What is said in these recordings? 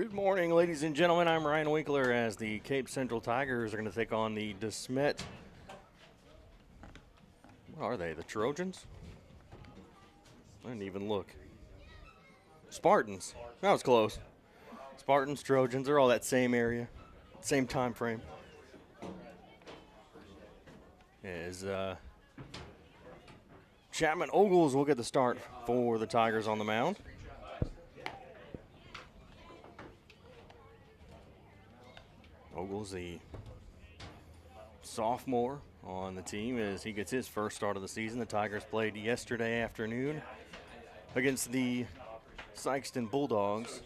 Good morning, ladies and gentlemen. I'm Ryan Winkler as the Cape Central Tigers are going to take on the Smet. What are they, the Trojans? I didn't even look. Spartans. That was close. Spartans, Trojans, they're all that same area, same time frame. As Chapman Ogles will get the start for the Tigers on the mound. Ogles, the sophomore on the team, as he gets his first start of the season. The Tigers played yesterday afternoon against the Sykeston Bulldogs,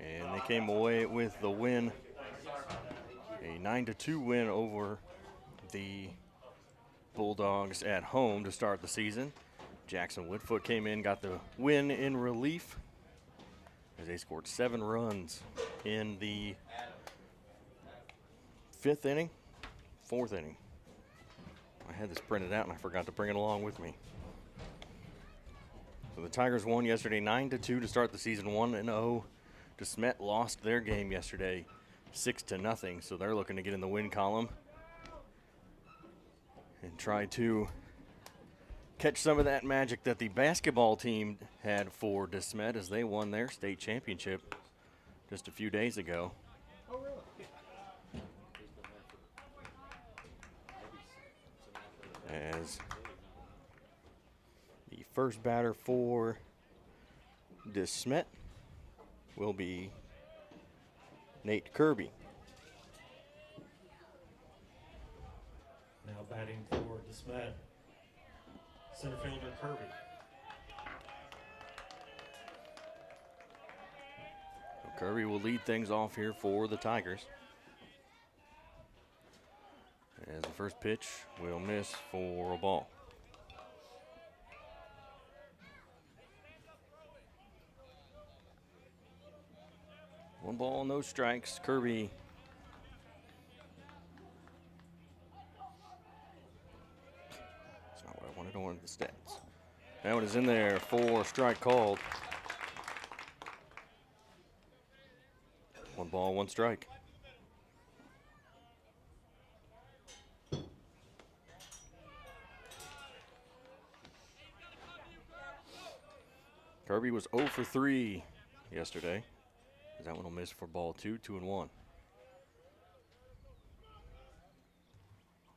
and they came away with the win, a 9-2 win over the Bulldogs at home to start the season. Jackson Woodfoot came in, got the win in relief as they scored 7 runs in the fourth inning. I had this printed out and I forgot to bring it along with me. So the Tigers won yesterday 9-2 to start the season, 1-0. Smet lost their game yesterday 6-0, so they're looking to get in the win column and try to catch some of that magic that the basketball team had for Smet as they won their state championship just a few days ago. As the first batter for Smet will be Nate Kirby. Now batting for Smet, center fielder Kirby. So Kirby will lead things off here for the Tigers. As the first pitch will miss for a ball. One ball, no strikes. Kirby that's not what I wanted. I wanted the stats. That one is in there for strike called. 1 ball, 1 strike. Kirby was 0 for 3 yesterday. That one will miss for ball 2, 2-1.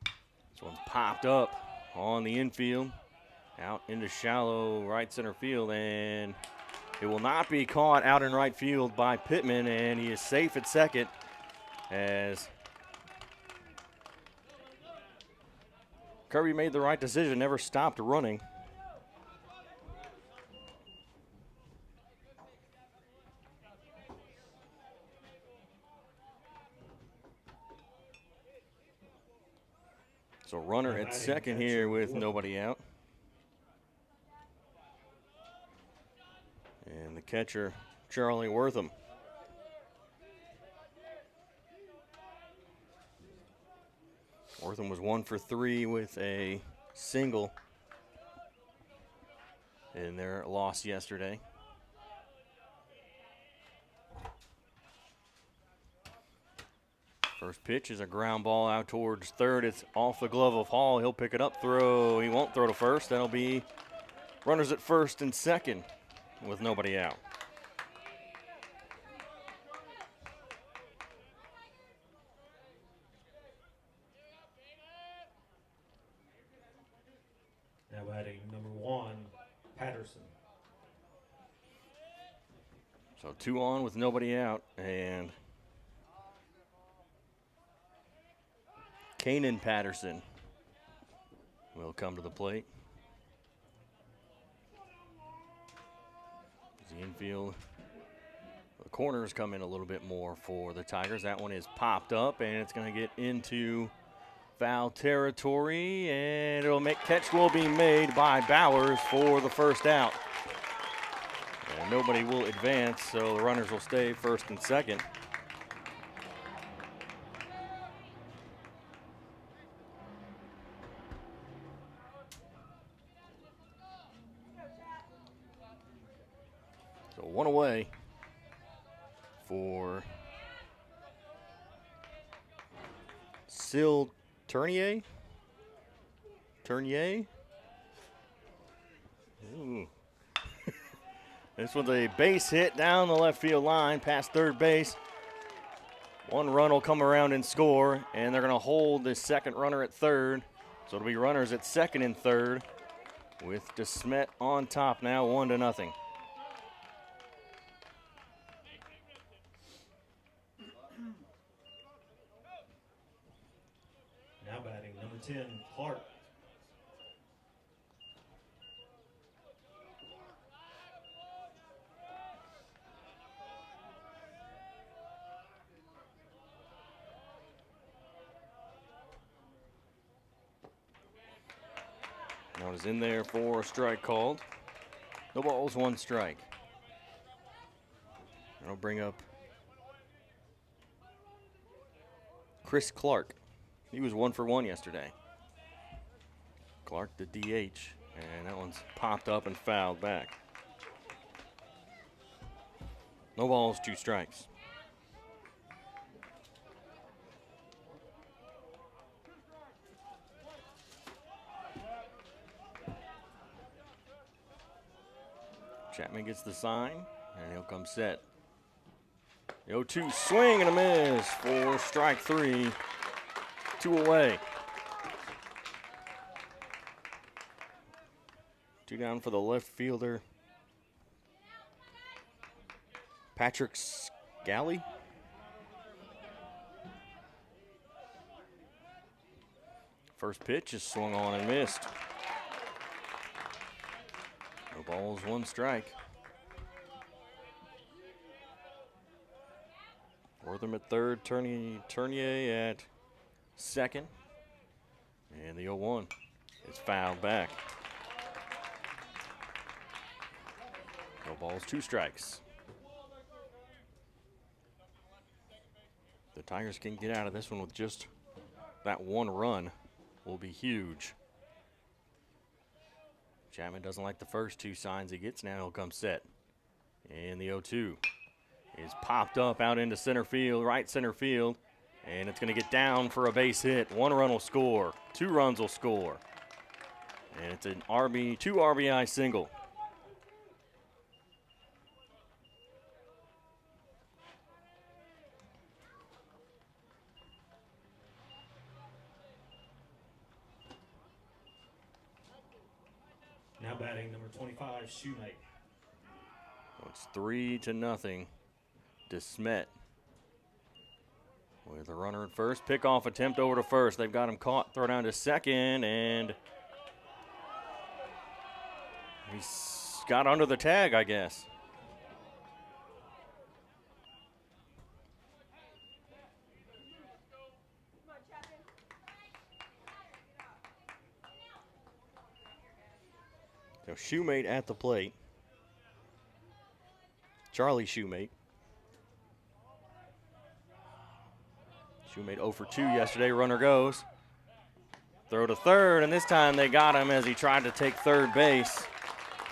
This one's popped up on the infield, out into shallow right center field, and it will not be caught out in right field by Pittman, and he is safe at second as Kirby made the right decision, never stopped running. So runner at second here with nobody out. And the catcher, Charlie Wortham. Wortham was 1 for 3 with a single in their loss yesterday. First pitch is a ground ball out towards third. It's off the glove of Hall. He'll pick it up, throw. He won't throw to first. That'll be runners at first and second with nobody out. Now batting number 1, Patterson. So 2 on with nobody out, and Kanan Patterson will come to the plate. The infield, the corners come in a little bit more for the Tigers. That one is popped up, and it's going to get into foul territory, and catch will be made by Bowers for the first out. And nobody will advance, so the runners will stay first and second. So 1 away for Sil Turnier. Ooh. This one's a base hit down the left field line past third base. One run will come around and score, and they're going to hold the second runner at third. So it'll be runners at second and third with Smet on top now, 1-0. Now batting number 10, Clark. Now is in there for a strike called. No balls, 1 strike. That'll bring up Chris Clark. He was 1 for 1 yesterday. Clark, the DH, and that one's popped up and fouled back. No balls, 2 strikes. Chapman gets the sign, and he'll come set. The 0-2 swing and a miss for strike 3. 2 away. 2 down for the left fielder, Patrick Scally. First pitch is swung on and missed. No balls, 1 strike. Wortham at third, Turnier at second. And the 0-1 is fouled back. No balls, 2 strikes. The Tigers can get out of this one with just that 1 run. Will be huge. Chapman doesn't like the first 2 signs he gets. Now he'll come set. And the 0-2 is popped up out into center field, right center field. And it's going to get down for a base hit. 1 run will score. 2 runs will score. And it's an 2 RBI single. Now batting number 25, Smet. It's 3-0 to Smet. With a runner at first, pickoff attempt over to first. They've got him caught, throw down to second, and he's got under the tag, I guess. So Shoemate at the plate. Charlie Shoemate. Shoemate 0 for 2 yesterday. Runner goes. Throw to third, and this time they got him as he tried to take third base.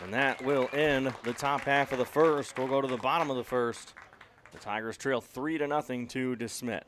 And that will end the top half of the first. We'll go to the bottom of the first. The Tigers trail 3-0 to Smet.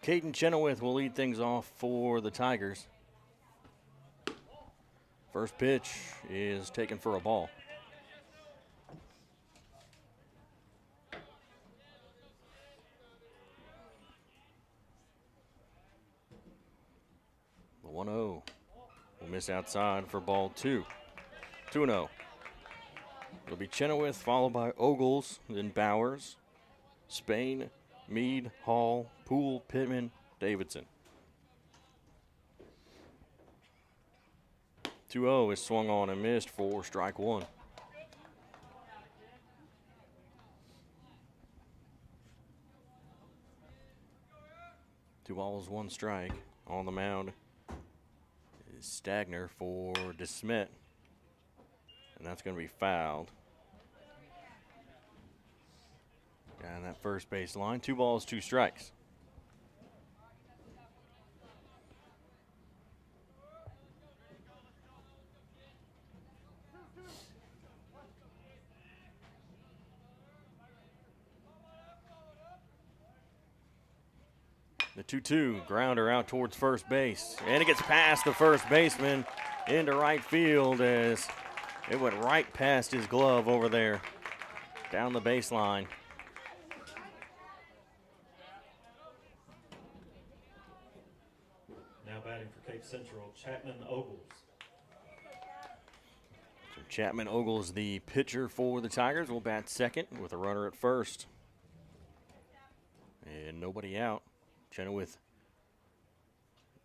Caden Chenoweth will lead things off for the Tigers. First pitch is taken for a ball. The 1-0 will miss outside for ball 2. 2-0. It'll be Chenoweth followed by Ogles, then Bowers, Spain, Mead, Hall, Poole, Pittman, Davidson. 2-0 is swung on and missed for strike 1. Two balls, 1 strike. On the mound is Stagner for Smet, and that's going to be fouled. Down that first base line. 2 balls, 2 strikes. The 2-2 grounder out towards first base. And it gets past the first baseman into right field as it went right past his glove over there down the baseline. Now batting for Cape Central, Chapman Ogles. So Chapman Ogles, the pitcher for the Tigers, will bat second with a runner at first. And nobody out. Chenoweth,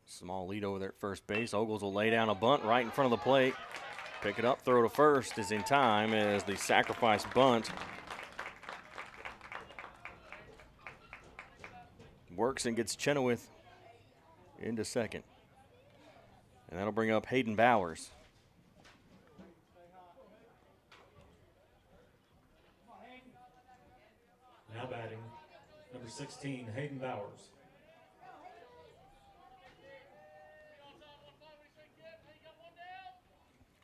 small lead over there at first base. Ogles will lay down a bunt right in front of the plate. Pick it up, throw to first is in time as the sacrifice bunt works and gets Chenoweth into second. And that'll bring up Hayden Bowers. Now batting, number 16, Hayden Bowers.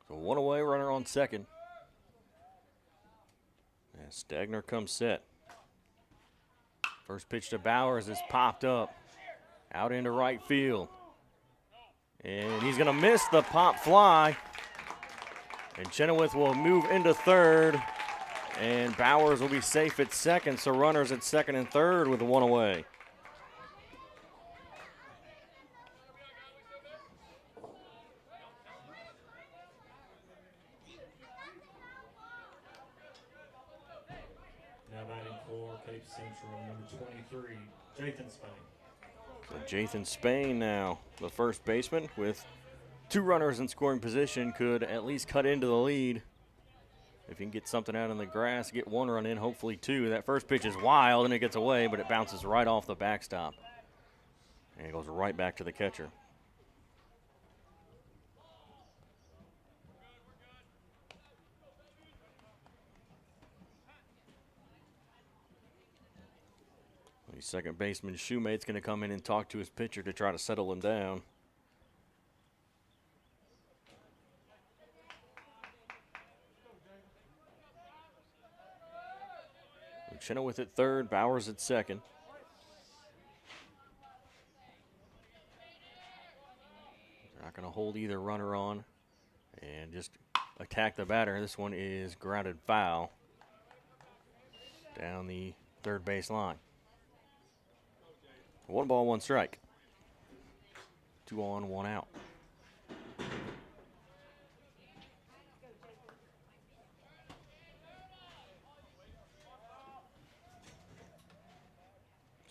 So 1 away, runner on second. And Stagner comes set. First pitch to Bowers is popped up. Out into right field. And he's going to miss the pop fly. And Chenoweth will move into third. And Bowers will be safe at second. So runners at second and third with 1 away. Now batting for Cape Central, number 23, Jathan Spain. So Jathan Spain now, the first baseman with 2 runners in scoring position, could at least cut into the lead. If he can get something out in the grass, get 1 run in, hopefully 2. That first pitch is wild and it gets away, but it bounces right off the backstop. And it goes right back to the catcher. The second baseman, Shoemate's going to come in and talk to his pitcher to try to settle him down. Chenoweth at third, Bowers at second. They're not going to hold either runner on and just attack the batter. This one is grounded foul down the third base line. 1 ball, 1 strike. 2 on, 1 out.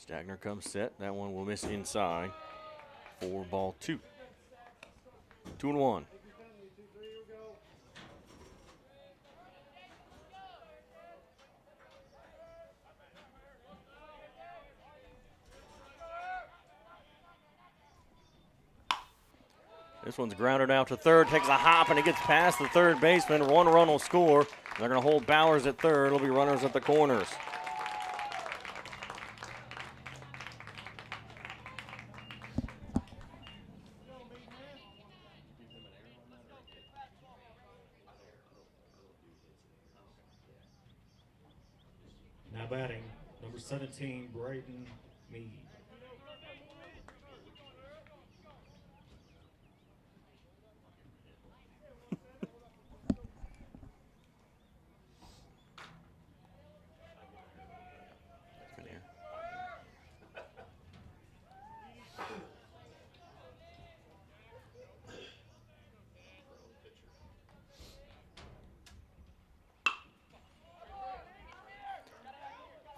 Stagner comes set. That one will miss inside for ball 2. 2-1. This one's grounded out to third, takes a hop, and it gets past the third baseman. 1 run will score. They're going to hold Bowers at third. It'll be runners at the corners. Now batting, number 17, Braden Mead.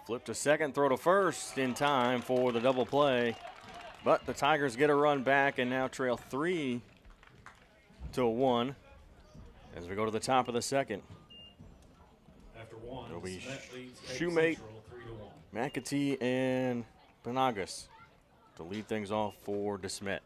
Flip to second, throw to first in time for the double play. But the Tigers get a run back and now trail 3-1 as we go to the top of the second. After one, It'll be Smet leads Cape Shoemate, Central 3-1. McAtee, and Benagas to lead things off for Smet.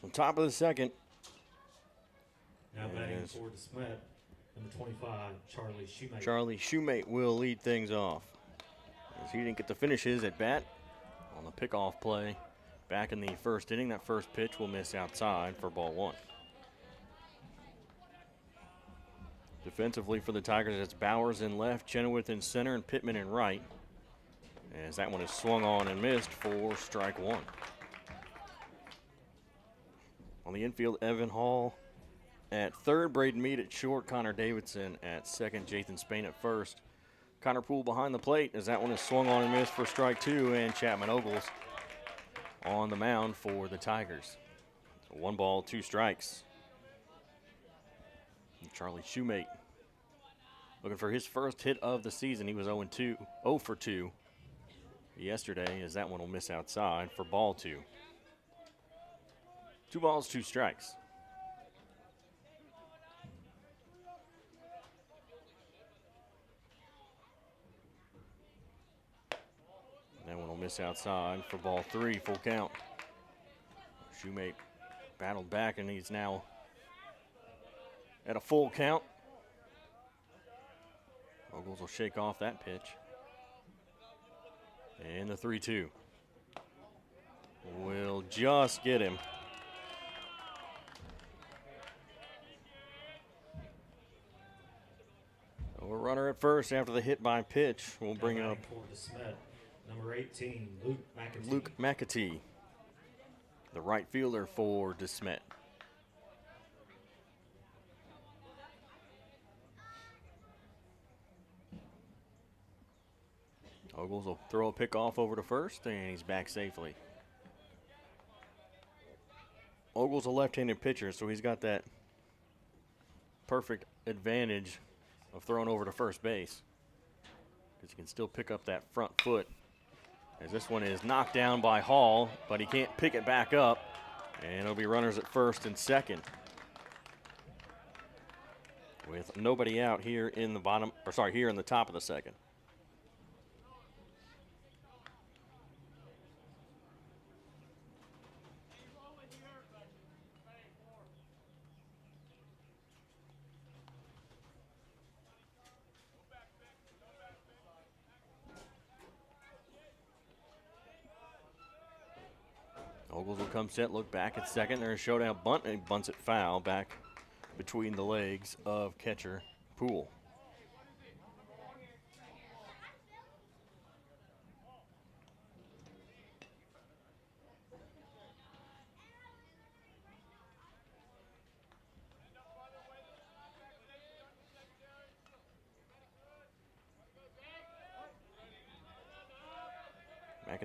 So top of the second. Now batting for Smet, number 25, Charlie Shoemate. Charlie Shoemate will lead things off, as he didn't get to finish his at bat on the pickoff play back in the first inning. That first pitch will miss outside for ball 1. Defensively for the Tigers, it's Bowers in left, Chenoweth in center, and Pittman in right, as that one is swung on and missed for strike 1. On the infield, Evan Hall at third, Braden Mead at short, Connor Davidson at second, Jathan Spain at first. Connor Poole behind the plate as that one is swung on and missed for strike 2, and Chapman Ogles on the mound for the Tigers. So 1 ball, 2 strikes. And Charlie Shoemate looking for his first hit of the season. He was 0 for 2 yesterday, as that one will miss outside for ball 2. 2 balls, 2 strikes. That one will miss outside for ball 3, full count. Shoemate battled back, and he's now at a full count. Ogles will shake off that pitch. And the 3-2 will just get him. A runner at first after the hit by pitch. We'll bring it up. For Smet, number 18, Luke McAtee. Luke McAtee, the right fielder for Smet. Ogles will throw a pick off over to first, and he's back safely. Ogles a left-handed pitcher, so he's got that perfect advantage of throwing over to first base, because he can still pick up that front foot. As this one is knocked down by Hall, but he can't pick it back up, and it'll be runners at first and second, with nobody out here in the here in the top of the second. Ogles will come set, look back at second. There's a showdown bunt, and he bunts it foul back between the legs of catcher Poole.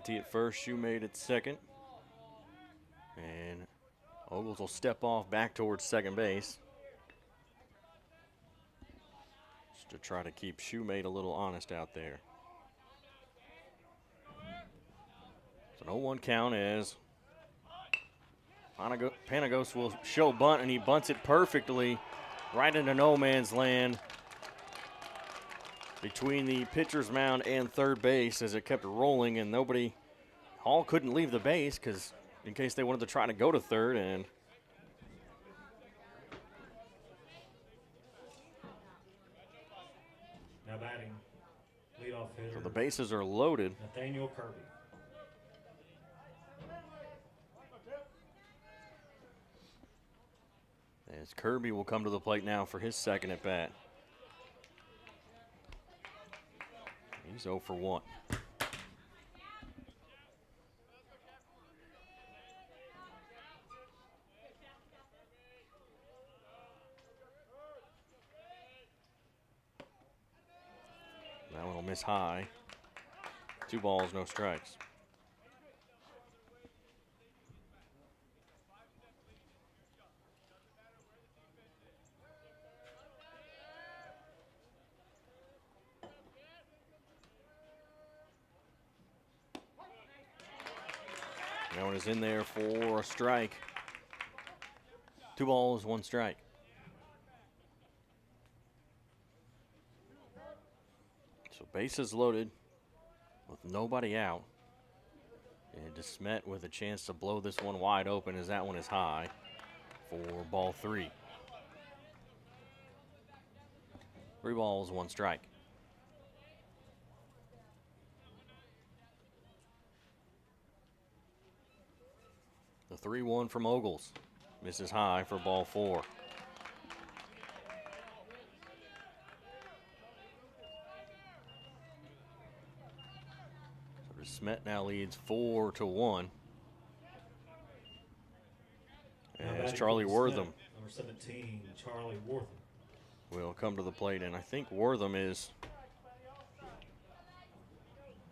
Manatee at first, Shoemade at second. And Ogles will step off back towards second base. Just to try to keep Shoemade a little honest out there. It's an 0-1 count as Panagos will show bunt, and he bunts it perfectly right into no man's land between the pitcher's mound and third base as it kept rolling, and Hall couldn't leave the base because in case they wanted to try to go to third, and now batting, leadoff hitter. so the bases are loaded. Nathaniel Kirby. As Kirby will come to the plate now for his second at bat. He's 0 for 1. That one will miss high. 2 balls, no strikes. That one is in there for a strike. 2 balls, 1 strike. So bases loaded with nobody out. And Smet with a chance to blow this one wide open as that one is high for ball 3. 3 balls, 1 strike. The 3-1 from Ogles. Misses high for ball 4. So Smet now leads 4-1. As Charlie Wortham, number 17, Charlie Wortham, will come to the plate, and I think Wortham is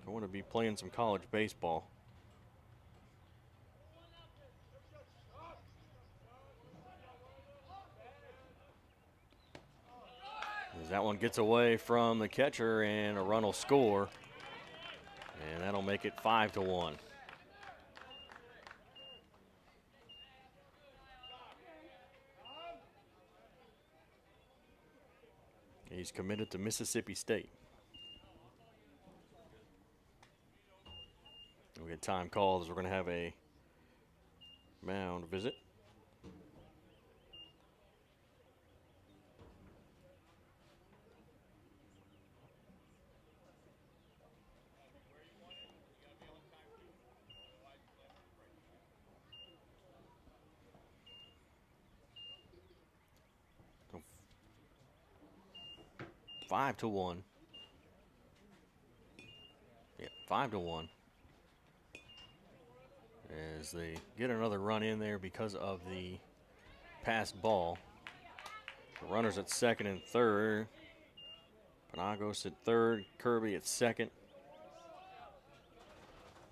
going to be playing some college baseball. As that one gets away from the catcher, and a run will score, and that'll make it 5-1. He's committed to Mississippi State. We get time called as we're going to have a mound visit. So 5-1. Yeah, 5-1. As they get another run in there because of the passed ball. The runners at second and third. Panagos at third, Kirby at second.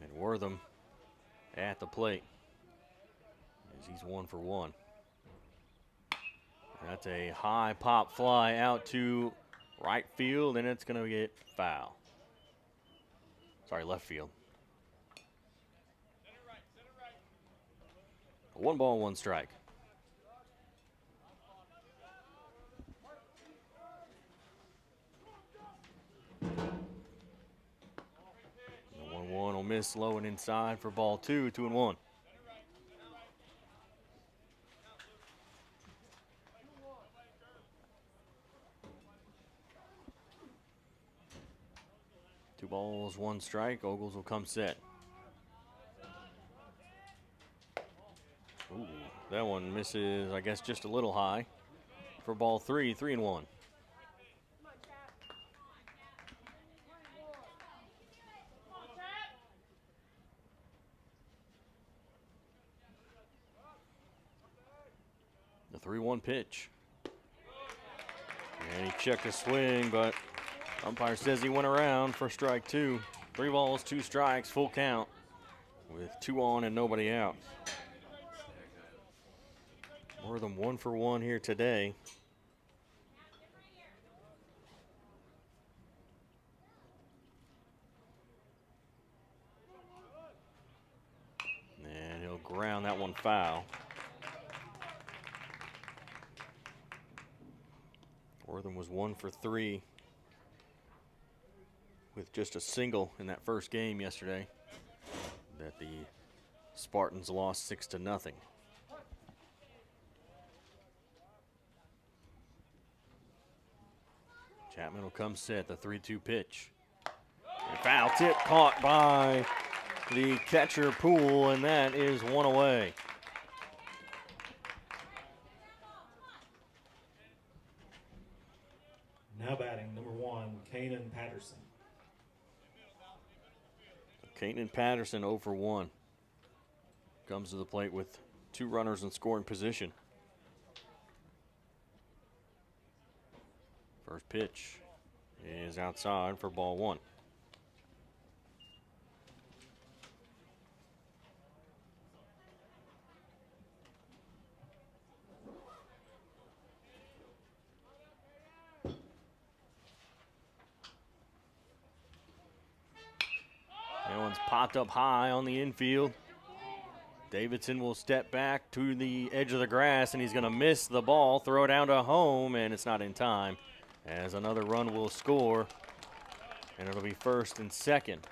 And Wortham at the plate as he's 1 for 1. That's a high pop fly out to right field, and it's going to get foul. Sorry, left field. 1 ball, 1 strike. The 1-1 will miss low and inside for ball 2, 2-1. Two balls, 1 strike. Ogles will come set. Ooh, that one misses, I guess, just a little high for ball 3, 3-1. The 3-1 pitch. And he checked a swing, but umpire says he went around for strike 2. 3 balls, 2 strikes, full count with 2 on and nobody out. More than 1 for 1 here today. And he'll ground that one foul. Wortham was 1 for 3 with just a single in that first game yesterday that the Spartans lost 6-0. Chapman will come set, the 3-2 pitch. And foul tip caught by the catcher Poole, and that is 1 away. Now batting, number 1, Kanan Patterson. Kanan Patterson 0 for 1. Comes to the plate with 2 runners in scoring position. First pitch is outside for ball 1. That one's popped up high on the infield. Davidson will step back to the edge of the grass, and he's going to miss the ball, throw it down to home, and it's not in time, as another run will score, and it'll be first and second.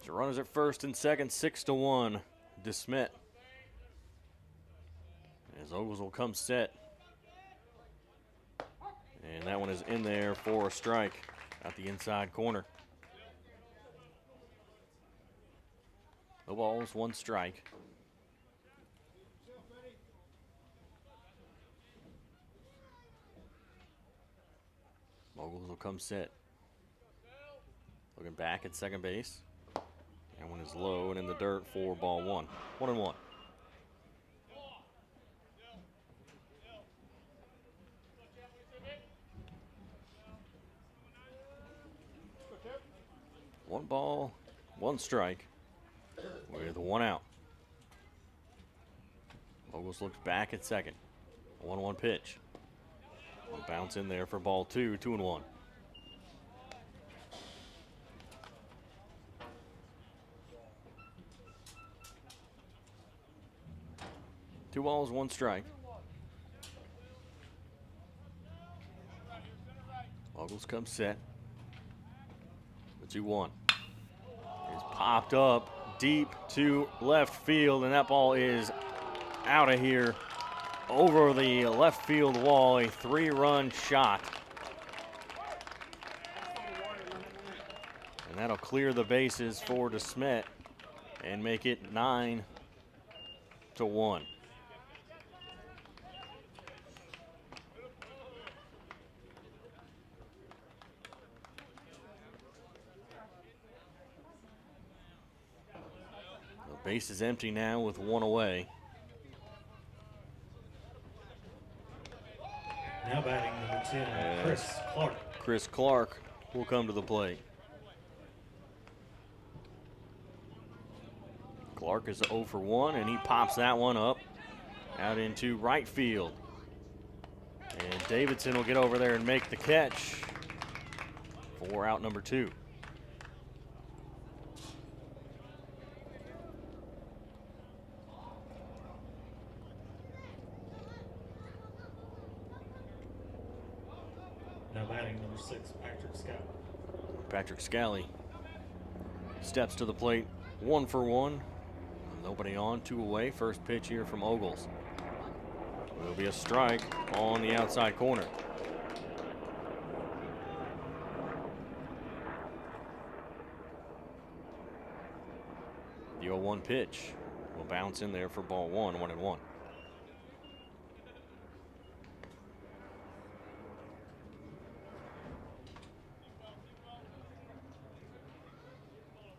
So runners at first and second, 6-1 to Smet. As Ogles will come set. And that one is in there for a strike at the inside corner. No balls, 1 strike. Ogles will come set. Looking back at second base. That one is low and in the dirt for ball 1. 1-1. One ball, 1 strike with 1 out. Ogles looks back at second. 1-1 pitch. One bounce in there for ball 2, 2-1. Two balls, 1 strike. Ogles comes set. The 2-1. It's popped up deep to left field, and that ball is out of here over the left field wall. A 3-run shot. And that'll clear the bases for DeSmet and make it 9-1. Base is empty now with 1 away. Now batting number 10, Chris Clark. Chris Clark will come to the plate. Clark is 0 for 1, and he pops that one up out into right field. And Davidson will get over there and make the catch for out number 2. Now batting number 6, Patrick Scott. Patrick Scally steps to the plate, 1 for 1. Nobody on, 2 away. First pitch here from Ogles. Will be a strike on the outside corner. The 0-1 pitch will bounce in there for ball 1, 1-1.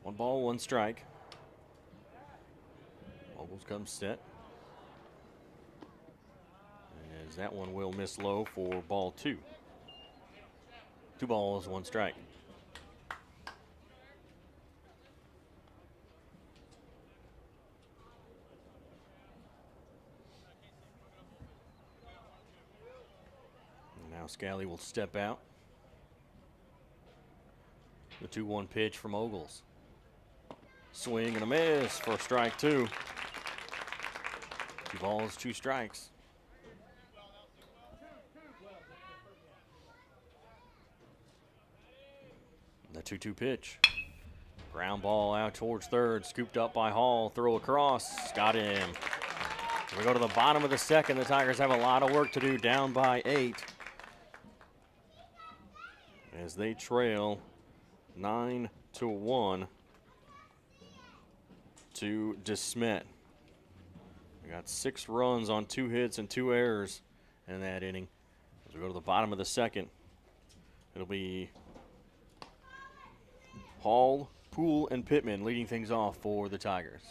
1 ball, 1 strike. Ogles comes set. As that one will miss low for ball 2. 2 balls, 1 strike. And now Scally will step out. The 2-1 pitch from Ogles. Swing and a miss for strike 2. 2 balls, 2 strikes. The 2-2 pitch. Ground ball out towards third. Scooped up by Hall. Throw across. Got him. We go to the bottom of the second. The Tigers have a lot of work to do, down by 8. As they trail 9-1 to Smet. We got 6 runs on 2 hits and 2 errors in that inning. As we go to the bottom of the second, it'll be Hall, Poole, and Pittman leading things off for the Tigers.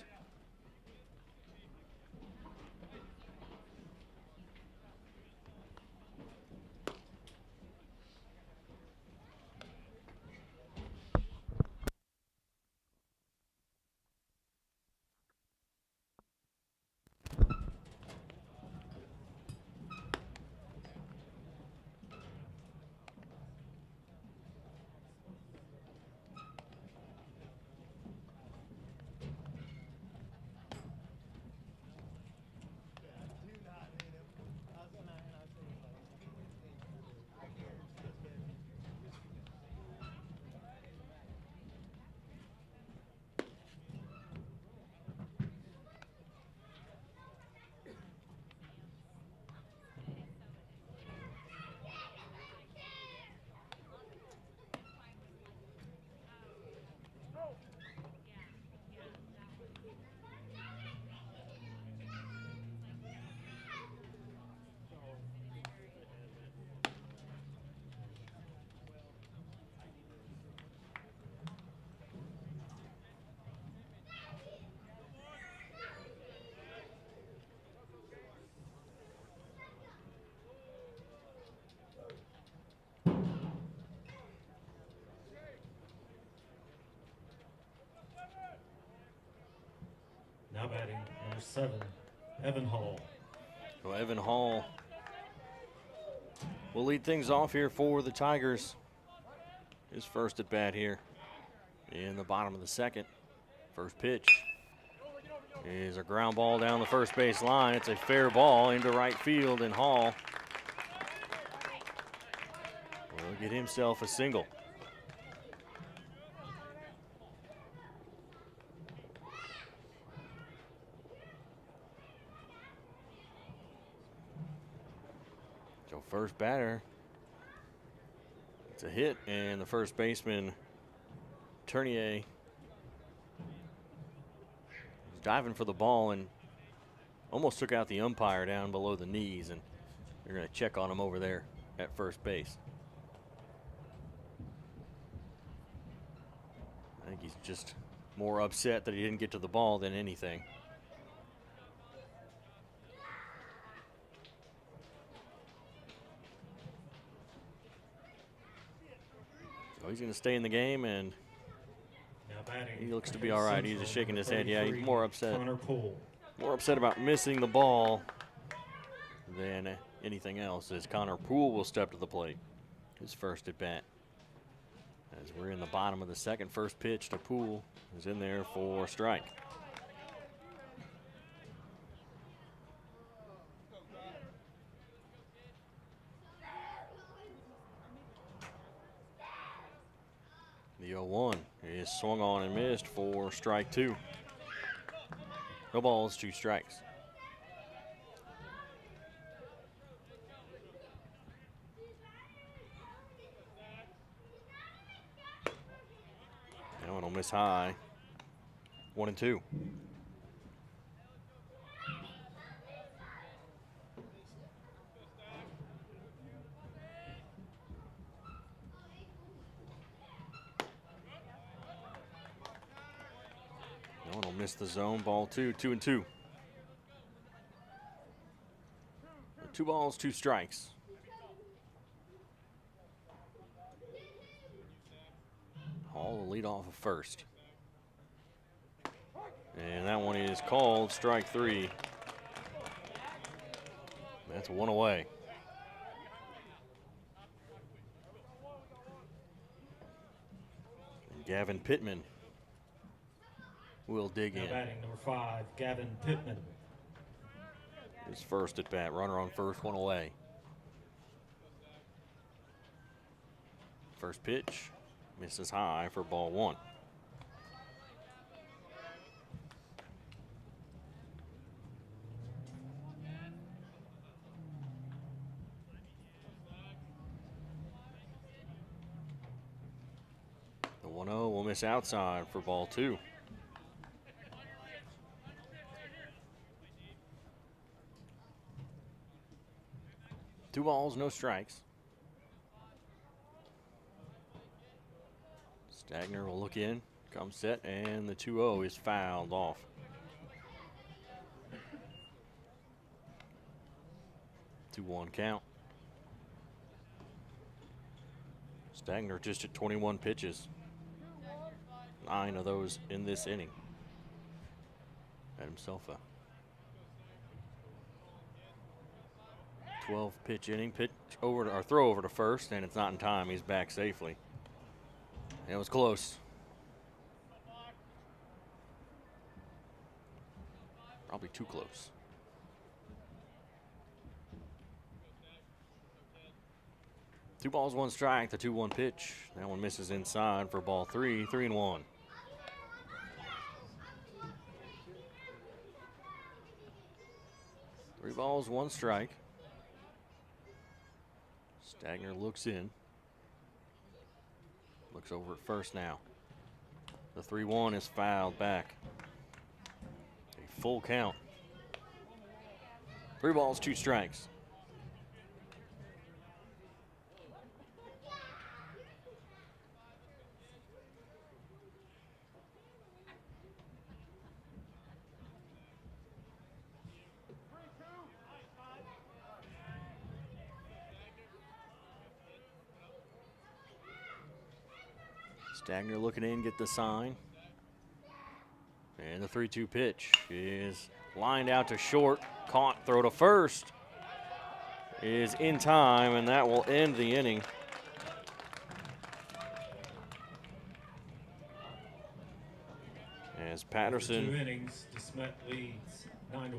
Now batting, number 7, Evan Hall. So Evan Hall will lead things off here for the Tigers. His first at bat here in the bottom of the second. First pitch is a ground ball down the first base line. It's a fair ball into right field, and Hall will get himself a single. So first batter, it's a hit, and the first baseman, Tournier, is diving for the ball and almost took out the umpire down below the knees, and they're going to check on him over there at first base. I think he's just more upset that he didn't get to the ball than anything. So he's going to stay in the game, and he looks to be all right. He's just shaking his head. Yeah, he's more upset. More upset about missing the ball than anything else, as Connor Poole will step to the plate. His first at bat. As we're in the bottom of the second, first pitch to Poole is in there for a strike. The 0-1 is swung on and missed for strike 2. No balls, 2 strikes. That one will miss high. 1-2. one will miss the zone. Ball 2, 2-2. 2 balls, 2 strikes. Hall will lead off of first. And that one is called strike 3. That's 1 away. And Gavin Pittman will dig Now in. batting number 5, Gavin Pittman. His first at bat. Runner on first, 1 away. First pitch misses high for ball 1. The 1-0 will miss outside for ball 2. Two balls, no strikes. Stagner will look in, comes set, and the 2-0 is fouled off. Two 1 count. Stagner just at 21 pitches. 9 of those in this inning. Had himself a 12 pitch inning. Pitch over to, or throw over to first, and it's not in time. He's back safely. It was close. Probably too close. Two balls, 1 strike, the 2-1 pitch. That one misses inside for ball 3, 3-1. Three balls, 1 strike. Stagner looks in. Looks over at first now. The 3-1 is fouled back. A full count. 3 balls, 2 strikes. Stagner looking in, get the sign. And the 3-2 pitch is lined out to short. Caught, throw to first is in time, and that will end the inning. As Patterson 2 innings, Smet leads 9-1.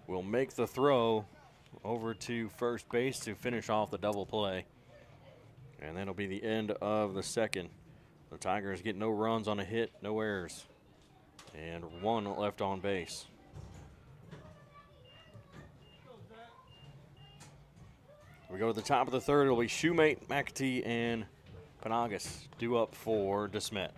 will make the throw over to first base to finish off the double play. And that'll be the end of the second. The Tigers get no runs on a hit, no errors, and 1 left on base. We go to the top of the third. It'll be Shoemate, McAtee, and Panagas due up for DeSmet.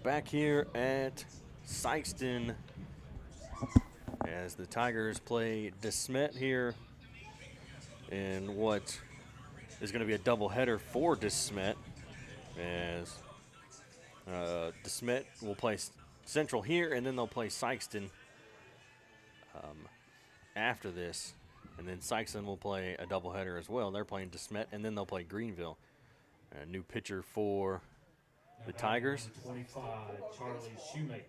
back here at Sykeston as the Tigers play Smet here in what is going to be a doubleheader for Smet, as Smet will play Central here, and then they'll play Sykeston after this. And then Sykeston will play a doubleheader as well. They're playing Smet, and then they'll play Greenville. A new pitcher for the Tigers. 25, Charlie Shoemaker.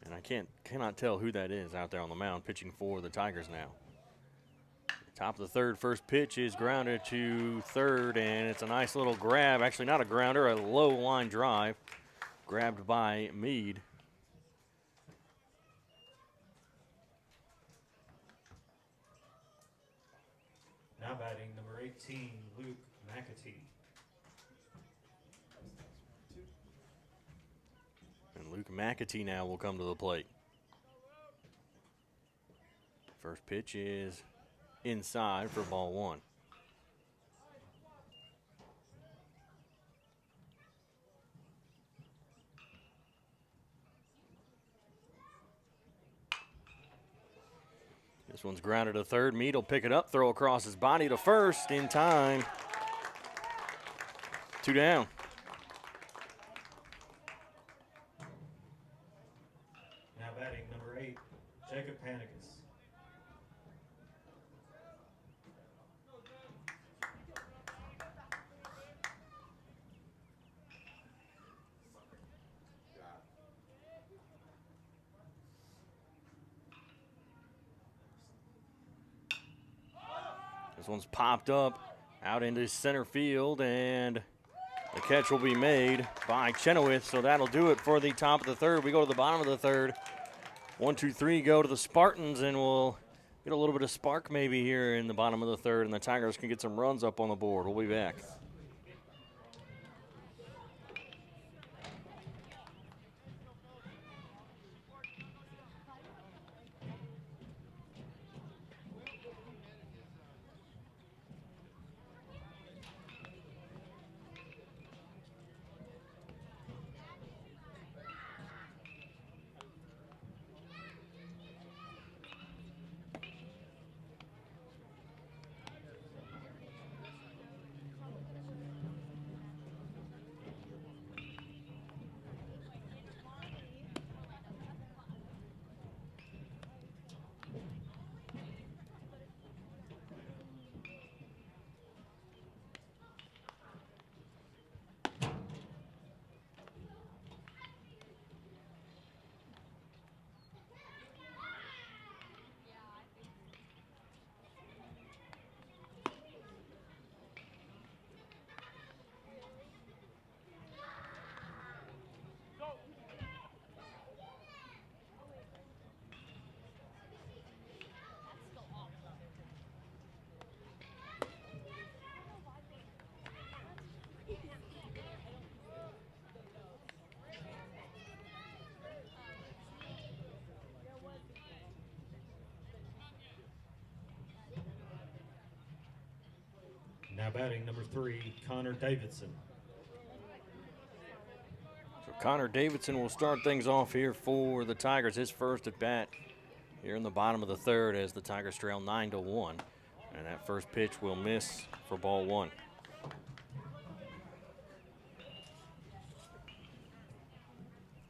And I cannot tell who that is out there on the mound pitching for the Tigers now. Top of the third, first pitch is grounded to third, and it's a nice little grab. Actually, not a grounder, a low line drive. Grabbed by Meade. Now batting number 18, Luke McAtee. And Luke McAtee now will come to the plate. First pitch is inside for ball one. This one's grounded to third. Meade will pick it up, throw across his body to first in time. 2 down. Now batting number 8, Jacob Panicus. This one's popped up out into center field, and the catch will be made by Chenoweth, so that'll do it for the top of the third. We go to the bottom of the third. 1, 2, 3 go to the Spartans, and we'll get a little bit of spark maybe here in the bottom of the third, and the Tigers can get some runs up on the board. We'll be back. Now batting number 3, Connor Davidson. So Connor Davidson will start things off here for the Tigers. His first at bat here in the bottom of the third as the Tigers trail 9-1. And that first pitch will miss for ball one.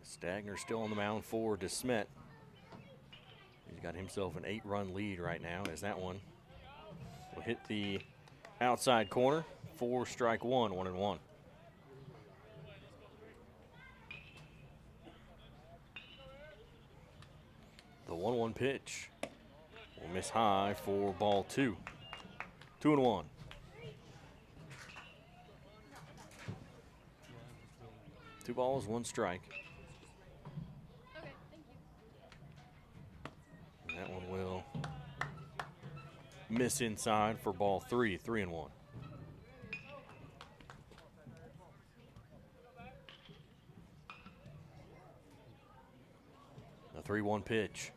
Stagner still on the mound for Smet. He's got himself an 8-run lead right now as that one will hit the outside corner for strike one, 1-1. The 1-1 pitch will miss high for ball two. 2-1. Two balls, one strike. Okay, thank you. And that one will miss inside for ball three, 3-1. 3-1 pitch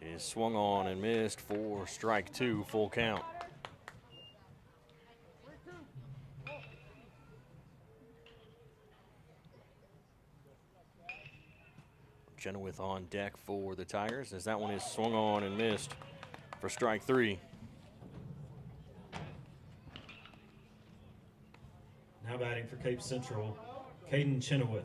is swung on and missed for strike 2, full count. Chenoweth on deck for the Tigers as that one is swung on and missed for strike 3. Now batting for Cape Central, Caden Chenoweth.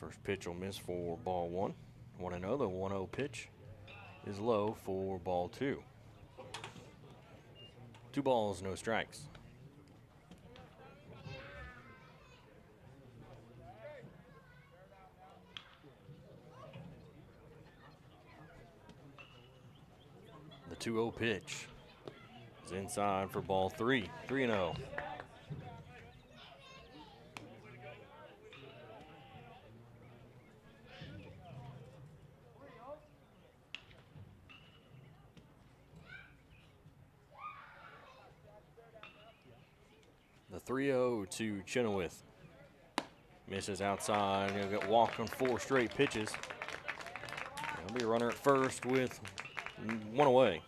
First pitch will miss for ball 1. 1-0. The 1-0 pitch is low for ball 2. 2 balls, no strikes. The 2-0 pitch is inside for ball 3. 3-0. The 3-0 to Chenoweth. Misses outside. He'll get walked on 4 straight pitches. There'll be a runner at first with 1 away.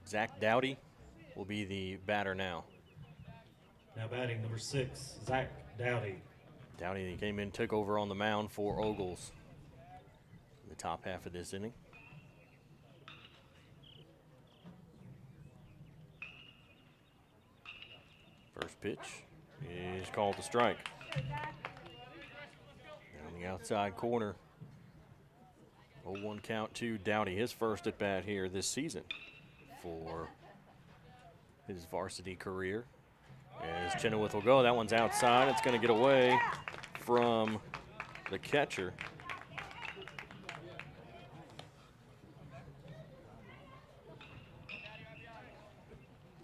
Zach Dowdy will be the batter now. Now batting number 6, Zach Dowdy. Dowdy came in, took over on the mound for Ogles in the top half of this inning. First pitch is called a strike. On the outside corner, 0-1 count to Dowdy, his first at bat here this season for his varsity career. As Chenoweth will go, that one's outside. It's going to get away from the catcher.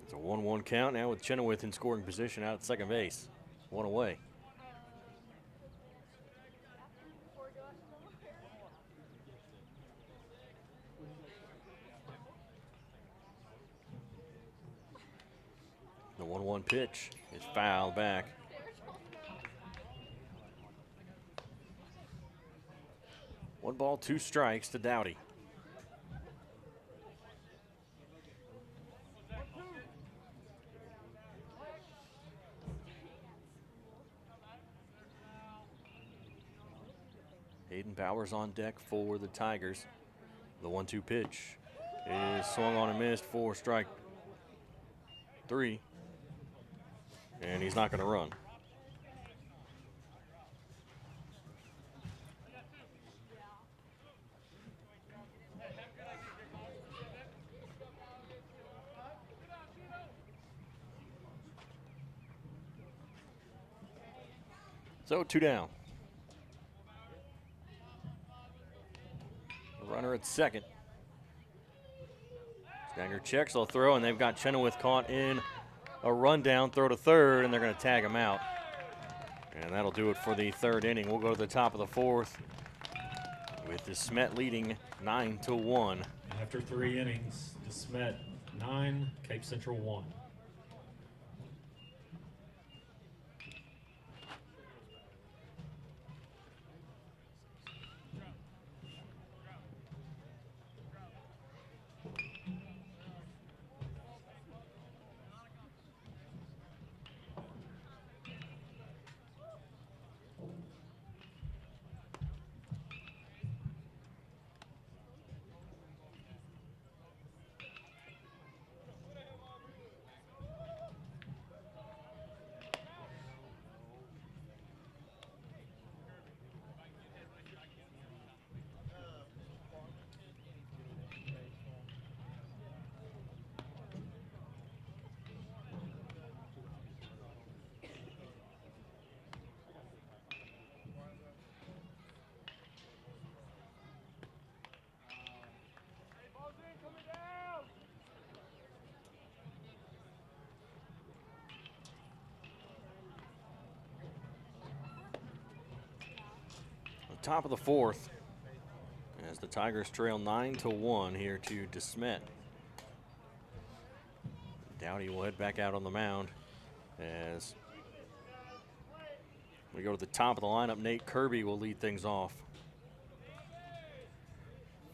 It's a 1-1 count now with Chenoweth in scoring position out at second base. 1 away. The 1-1 pitch is fouled back. One ball, 2 strikes to Dowdy. Hayden Powers on deck for the Tigers. The 1-2 pitch is swung on and missed for strike 3. And he's not going to run. So 2 down. The runner at second. Stanger checks, they'll throw, and they've got Chenoweth caught in a rundown, throw to third, and they're going to tag him out. And that'll do it for the 3rd inning. We'll go to the top of the 4th with the Smet leading 9-1. After 3 innings, the Smet 9, Cape Central 1. top of the fourth as the Tigers trail 9-1 here to Smet. Dowdy will head back out on the mound as we go to the top of the lineup. Nate Kirby will lead things off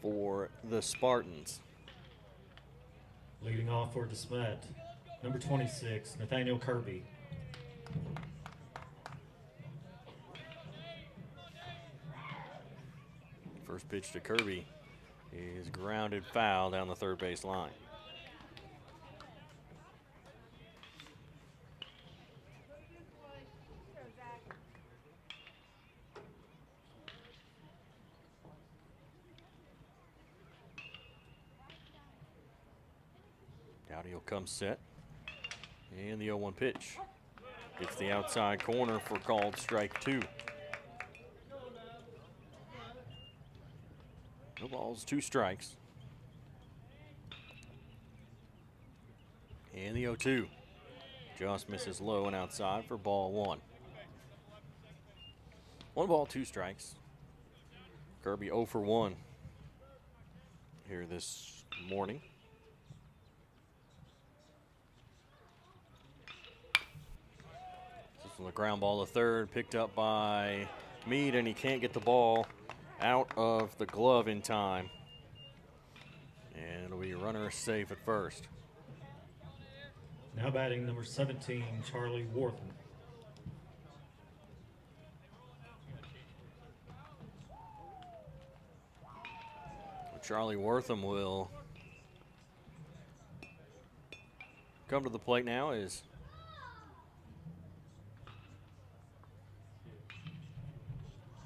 for the Spartans. Leading off for Smet, number 26, Nathaniel Kirby. First pitch to Kirby is grounded foul down the third base line. Dowdy will come set. And the 0-1 pitch. Gets the outside corner for called strike 2. No balls, 2 strikes. And the 0-2. Just misses low and outside for ball 1. 1 ball, 2 strikes. Kirby 0 for 1 here this morning. This is the ground ball to third, picked up by Meade, and he can't get the ball out of the glove in time. And it'll be runner safe at first. Now batting number 17, Charlie Wortham. Charlie Wortham will come to the plate now. Is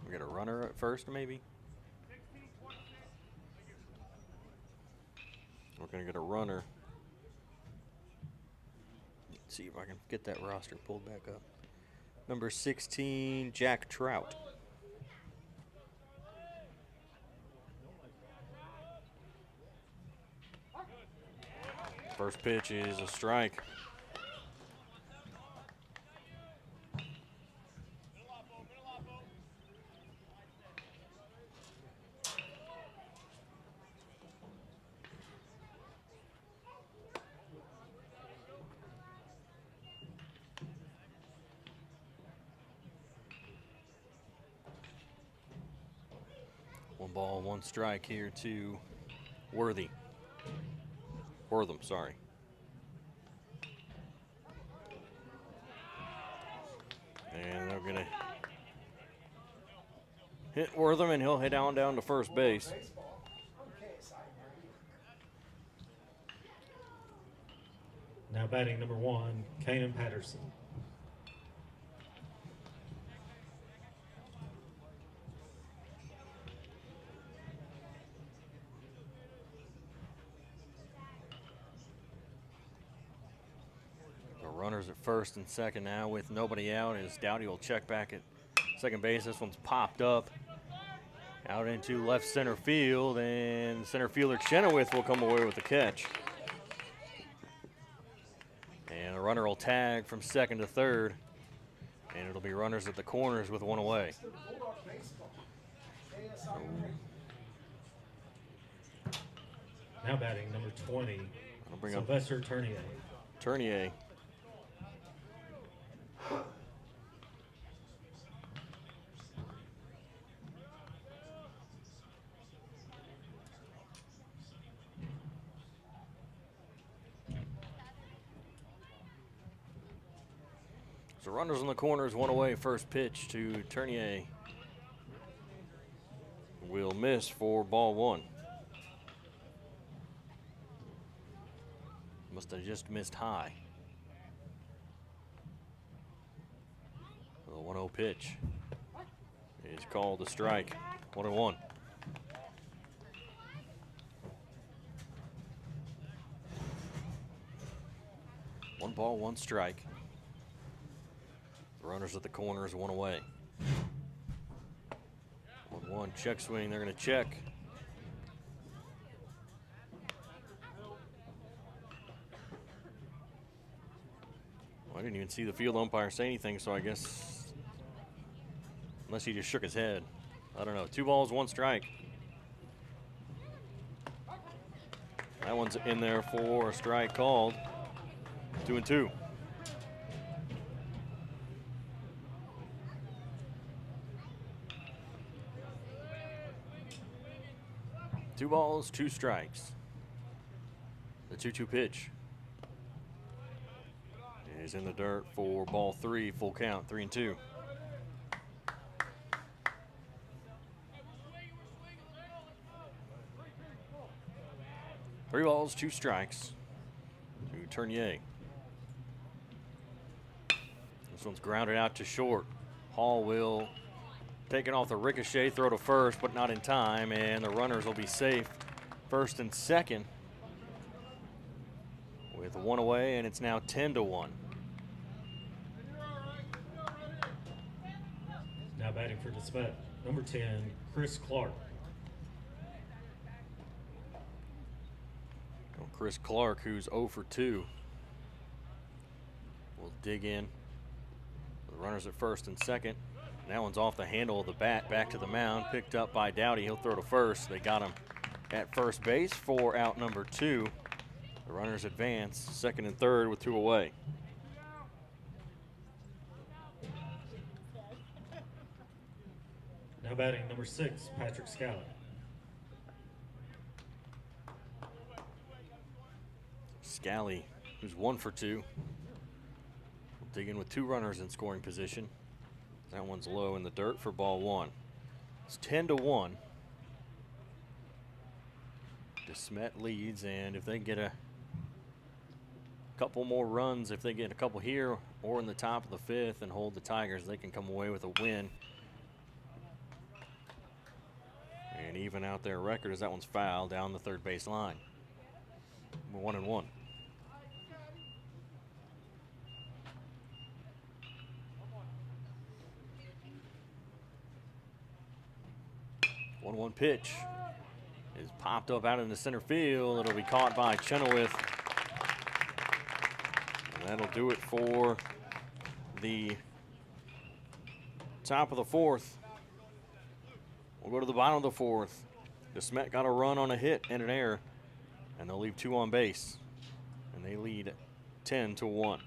we got a runner at first, maybe? We're going to get a runner. Let's see if I can get that roster pulled back up. Number 16, Jack Trout. First pitch is a strike. One ball, 1 strike here to Wortham, sorry. And they're going to hit Wortham, and he'll head down to first base. Now batting number 1, Kanan Patterson. Runners at first and second now with nobody out as Dowdy will check back at second base. This one's popped up out into left center field, and center fielder Chenoweth will come away with the catch. And a runner will tag from second to third, and it'll be runners at the corners with 1 away. Now batting number 20, Sylvester Tournier. Tournier. So runners in the corners, 1 away. First pitch to Tournier will miss for ball 1. Must have just missed high. The 1-0 pitch is called a strike. 1-1. One ball, 1 strike. The runners at the corners, 1 away. 1-1 check swing. They're going to check. I didn't even see the field umpire say anything, so I guess unless he just shook his head, I don't know. 2 balls, 1 strike. That one's in there for a strike called. 2-2. Two balls, 2 strikes. The 2-2 pitch is in the dirt for ball 3, full count, 3-2. Three balls, 2 strikes to Tournier. This one's grounded out to short. Hall will take it off the ricochet, throw to first, but not in time, and the runners will be safe first and second with 1 away, and it's now 10-1. Now batting for Smet, number 10, Chris Clark. Chris Clark, who's 0 for 2, will dig in. The runners at first and second. That one's off the handle of the bat, back to the mound, picked up by Dowdy. He'll throw to first. They got him at first base for out number 2. The runners advance, second and third with 2 away. Now batting number 6, Patrick Scally. Scally, who's 1 for 2, will dig in with 2 runners in scoring position. That one's low in the dirt for ball 1. It's 10-1. Smet leads, and if they get a couple more runs, if they get a couple here or in the top of the 5th and hold the Tigers, they can come away with a win and even out their record as that one's fouled down the third base line. We're 1-1. 1-1 pitch is popped up out into center field. It'll be caught by Chenoweth. And that'll do it for the top of the 4th. We'll go to the bottom of the 4th. The Smet got a run on a hit and an error, and they'll leave 2 on base. And they lead 10-1.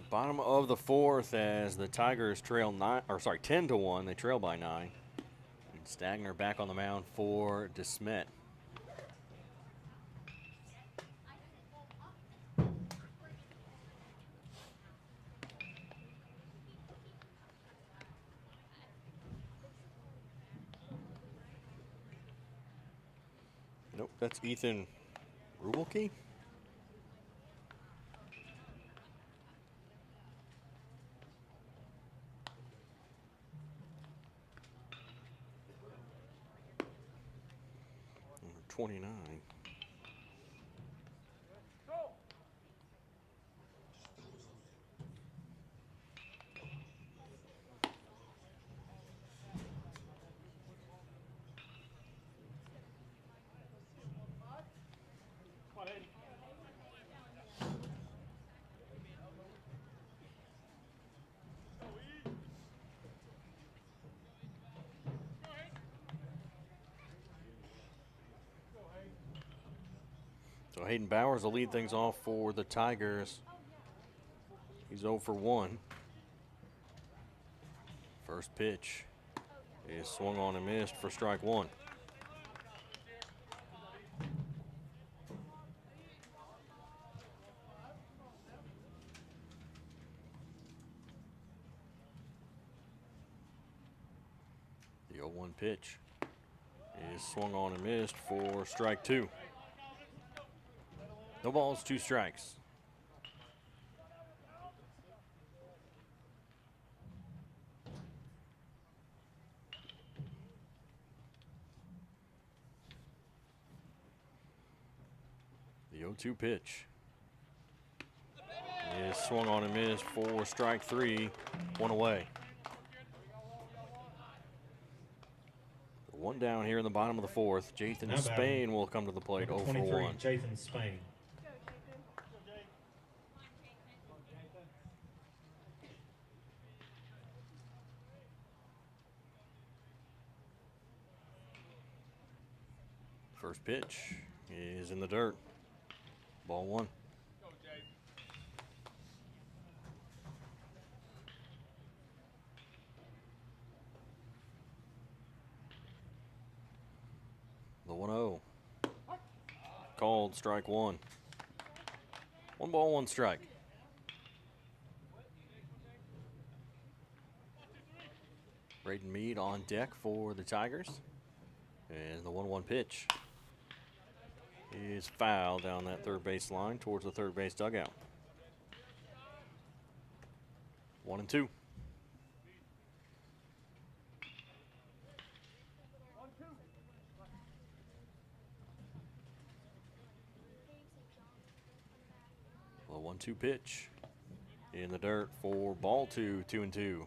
Bottom of the 4th as the Tigers trail 10-1. They trail by 9. And Stagner back on the mound for DeSmet. Nope, that's Ethan Rubelke. 29. So Hayden Bowers will lead things off for the Tigers. He's 0 for 1. First pitch is swung on and missed for strike one. The 0-1 pitch is swung on and missed for strike two. No balls, 2 strikes. The 0-2 pitch is swung on and missed for strike three, 1 away. One down here in the bottom of the fourth. Jathan Now Spain will come to the plate, 0 for 23, 1. Jathan Spain. First pitch is in the dirt. Ball 1. The 1-0. Called strike one. 1 ball, 1 strike. Braden Mead on deck for the Tigers. And the 1-1 pitch is foul down that third base line towards the third base dugout. 1-2. The 1-2 pitch in the dirt for ball 2, 2-2.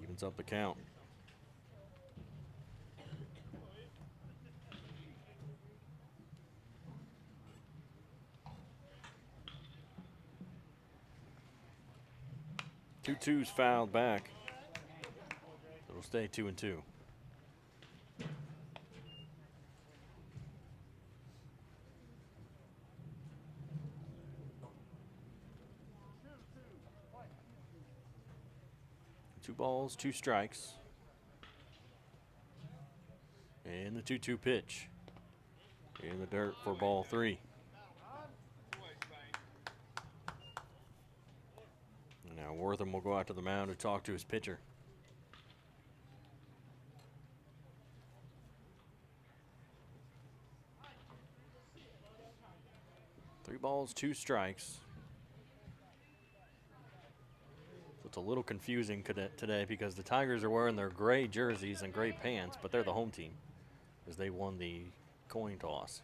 Evens up the count. Two twos fouled back. It'll stay 2-2. Two balls, 2 strikes. And the 2-2 pitch in the dirt for ball 3. Now Wortham will go out to the mound to talk to his pitcher. 3 balls, 2 strikes. So it's a little confusing today because the Tigers are wearing their gray jerseys and gray pants, but they're the home team as they won the coin toss.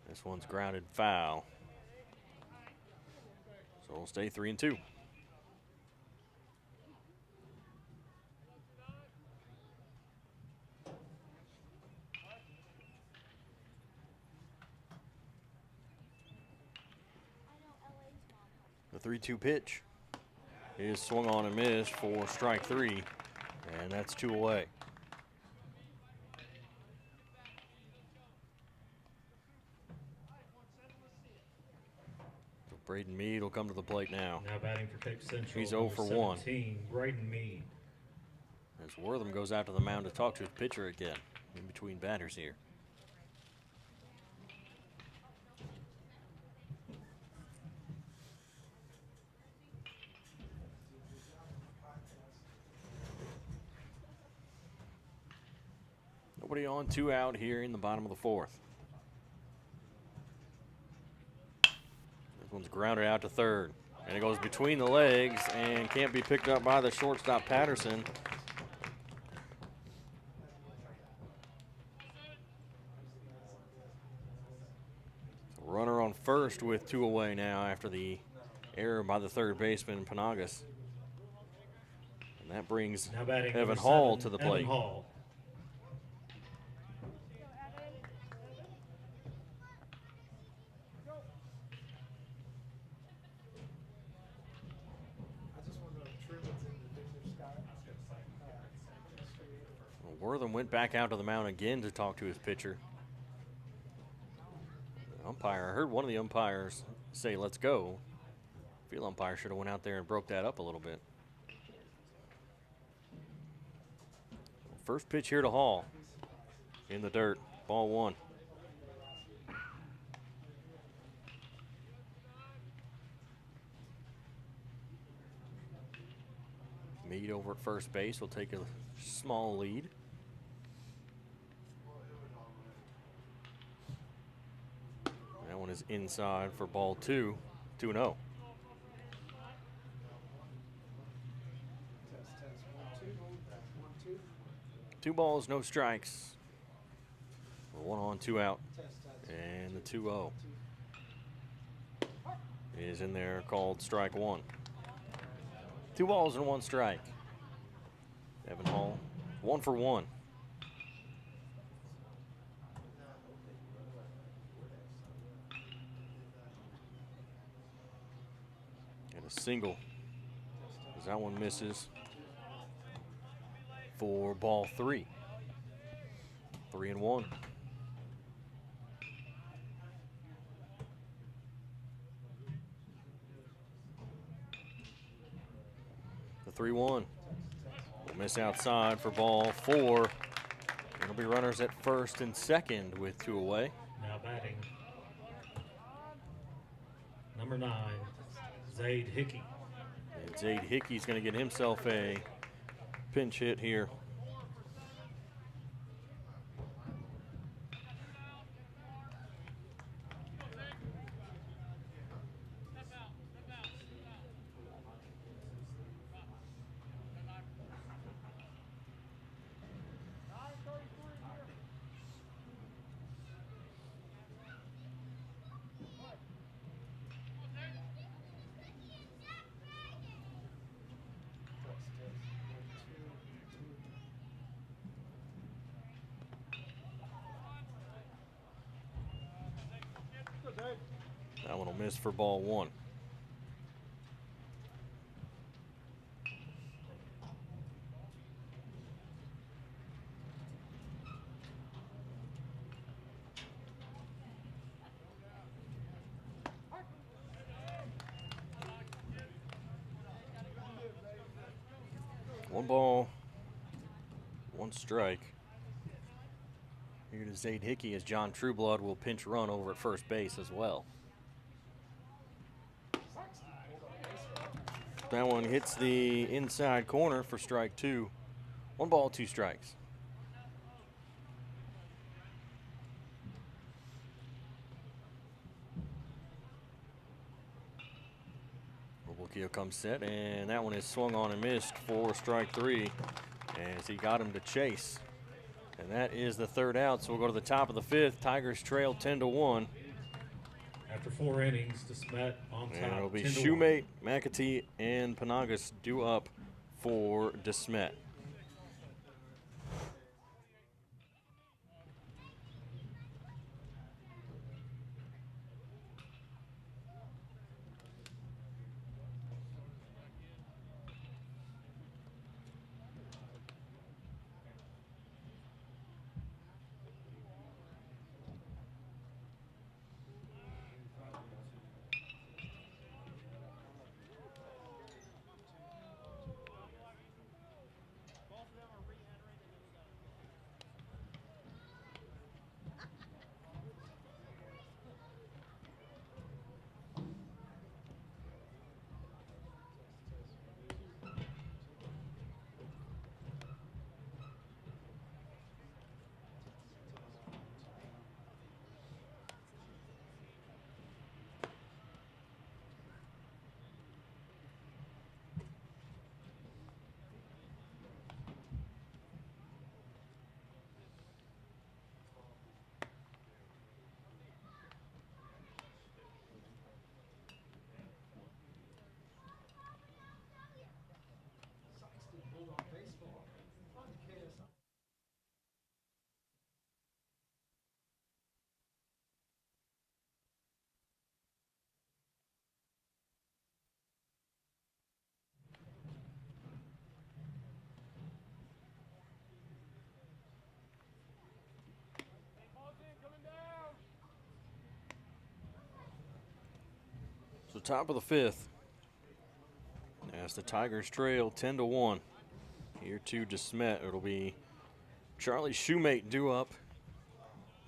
This one's grounded foul. So we'll stay 3-2. The 3-2 pitch is swung on and missed for strike 3, and that's 2 away. So Braden Mead will come to the plate now. Now batting for Cape Central. He's 0 for 1. 17, Braden Mead. As Wortham goes out to the mound to talk to his pitcher again in between batters here. Nobody on, 2 out here in the bottom of the fourth. This one's grounded out to third. And it goes between the legs and can't be picked up by the shortstop Patterson. first with 2 away now after the error by the third baseman, Panagas. And that brings Now batting Evan number Hall 7, to the Evan plate. Hall. Wortham went back out to the mound again to talk to his pitcher. The umpire, I heard one of the umpires say, "Let's go." Field umpire should have went out there and broke that up a little bit. First pitch here to Hall. In the dirt, ball 1. Meade over at first base will take a small lead. That one is inside for ball 2, 2-0. Two balls, no strikes. 1 on, 2 out. And the 2-0 is in there, called strike 1. 2 balls and 1 strike. Evan Hall, 1 for 1. And a single, as that one misses for ball 3. 3-1. The 3-1 will miss outside for ball 4. It'll be runners at first and second with 2 away. Now batting number 9, Zaid Hickey. And Zaid Hickey's going to get himself a pinch hit here. That one will miss for ball 1. One ball, 1 strike. Here to Zaid Hickey as John Trueblood will pinch run over at first base as well. That one hits the inside corner for strike 2. 1 ball, 2 strikes. Robokio comes set, and that one is swung on and missed for strike 3 as he got him to chase. And that is the 3rd out, so we'll go to the top of the 5th. Tigers trail 10-1. After 4 innings, to Smet on top. And it'll be 10-1. Shoemate, McAtee, and Panagas due up for DeSmet. So top of the 5th. As the Tigers trail 10-1. Here to Smet. It'll be Charlie Shoemate due up,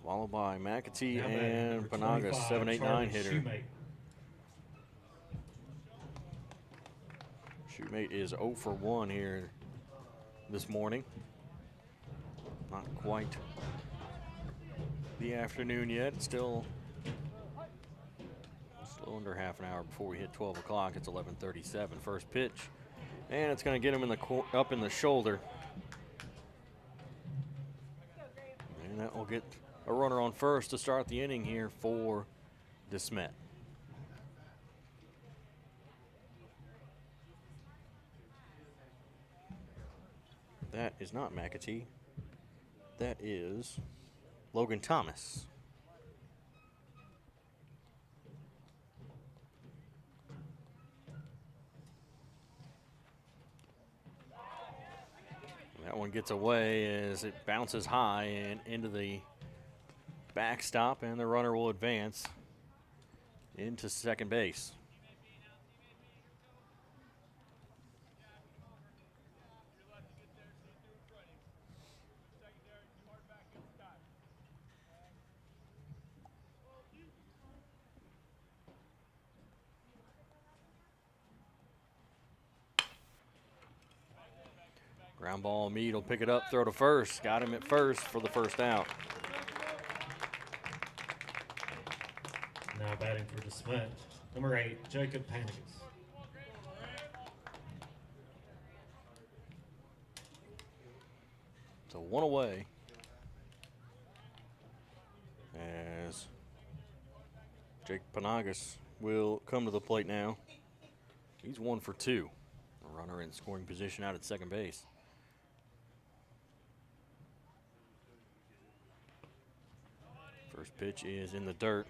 followed by McAtee Now batting and number Panaga, 25, 7, 8, 9 Charlie hitter. Shoemate. Shoemate is 0 for 1 here this morning. Not quite the afternoon yet. Still under half an hour before we hit 12 o'clock. It's 11:37. First pitch, and it's going to get him in the up in the shoulder, and that will get a runner on first to start the inning here for Smet. That is not McAtee. That is Logan Thomas. That one gets away as it bounces high and into the backstop, and the runner will advance into second base. Ground ball, Meade will pick it up, throw to first. Got him at first for the first out. Now batting for Smet, number 8, Jacob Panagas. So one away as Jake Panagas will come to the plate now. He's 1 for 2. A runner in scoring position out at second base. First pitch is in the dirt.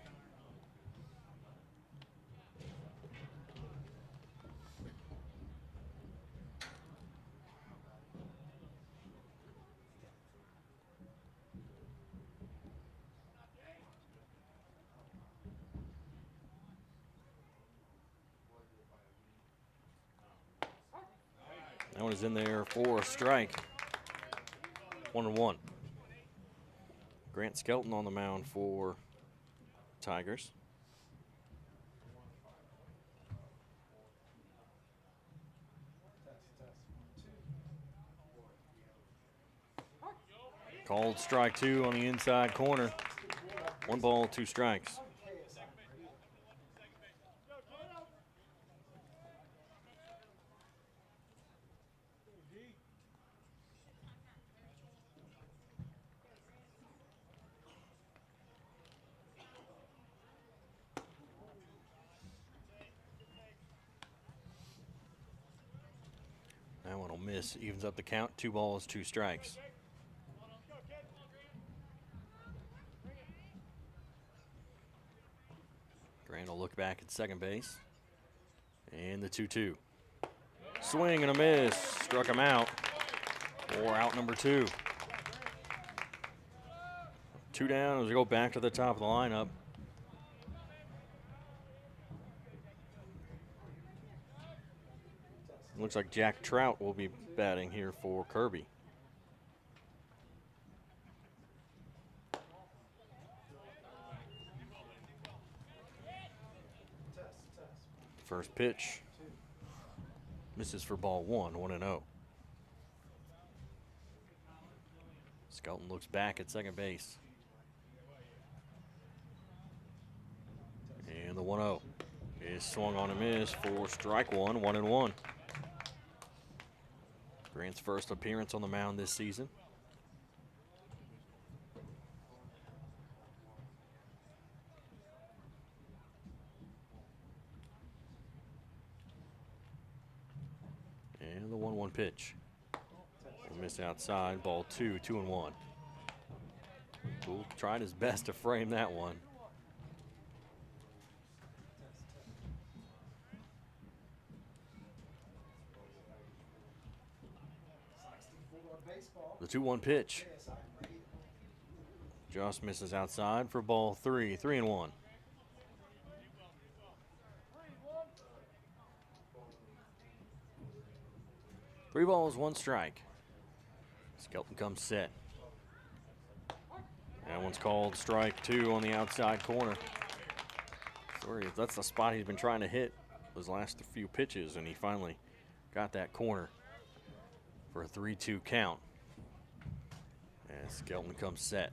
That one is in there for a strike. 1-1. Grant Skelton on the mound for Tigers. Called strike 2 on the inside corner. 1 ball, 2 strikes. That one will miss, evens up the count. 2 balls, 2 strikes. Grant will look back at second base. And the 2-2. Swing and a miss. Struck him out. For out number 2. 2 down as we go back to the top of the lineup. Looks like Jack Trout will be batting here for Kirby. First pitch misses for ball 1, 1-0. Skelton looks back at second base. And the 1-0 is swung on a miss for strike 1, 1-1. Grant's first appearance on the mound this season. And the 1-1 pitch. We'll miss outside, ball 2, 2-1. Gould tried his best to frame that one. The 2-1 pitch. Just misses outside for ball 3, 3-1. 3 balls, 1 strike. Skelton comes set. That one's called strike 2 on the outside corner. That's the spot he's been trying to hit those last few pitches, and he finally got that corner for a 3-2 count. As Skelton comes set.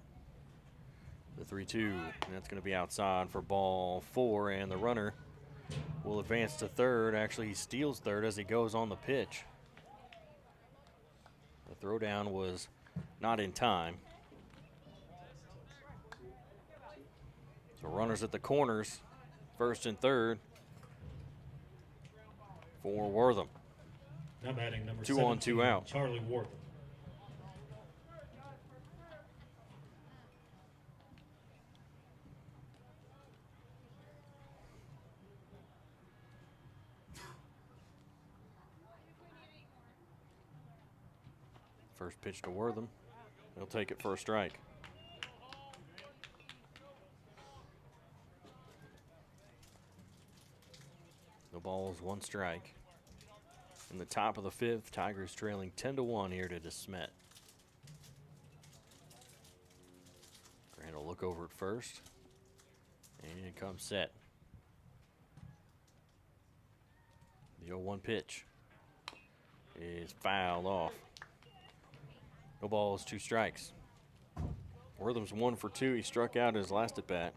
The 3-2, and that's going to be outside for ball 4, and the runner will advance to third. Actually, he steals third as he goes on the pitch. The throwdown was not in time. So runners at the corners, first and third for Wortham. Now batting number 2 on, 2 out. Charlie Wortham. First pitch to Wortham. He'll take it for a strike. The ball is 1 strike. In the top of the 5th, Tigers trailing 10-1 here to Smet. Grant will look over at first. And it comes set. The 0-1 pitch is fouled off. No balls, 2 strikes. Wortham's 1 for 2. He struck out his last at bat.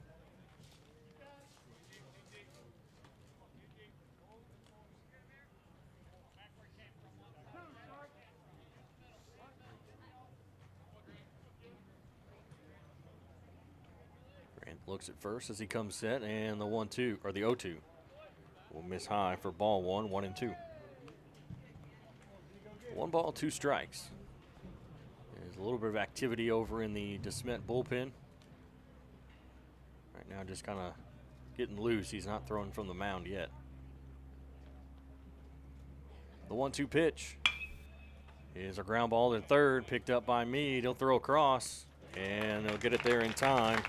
Grant looks at first as he comes set, and the 1-2 or the 0-2 will miss high for ball 1, 1-2. 1 ball, 2 strikes. There's a little bit of activity over in the DeSmet bullpen. Right now just kind of getting loose. He's not throwing from the mound yet. The 1-2 pitch is a ground ball to third, picked up by Meade. He'll throw across, and they'll get it there in time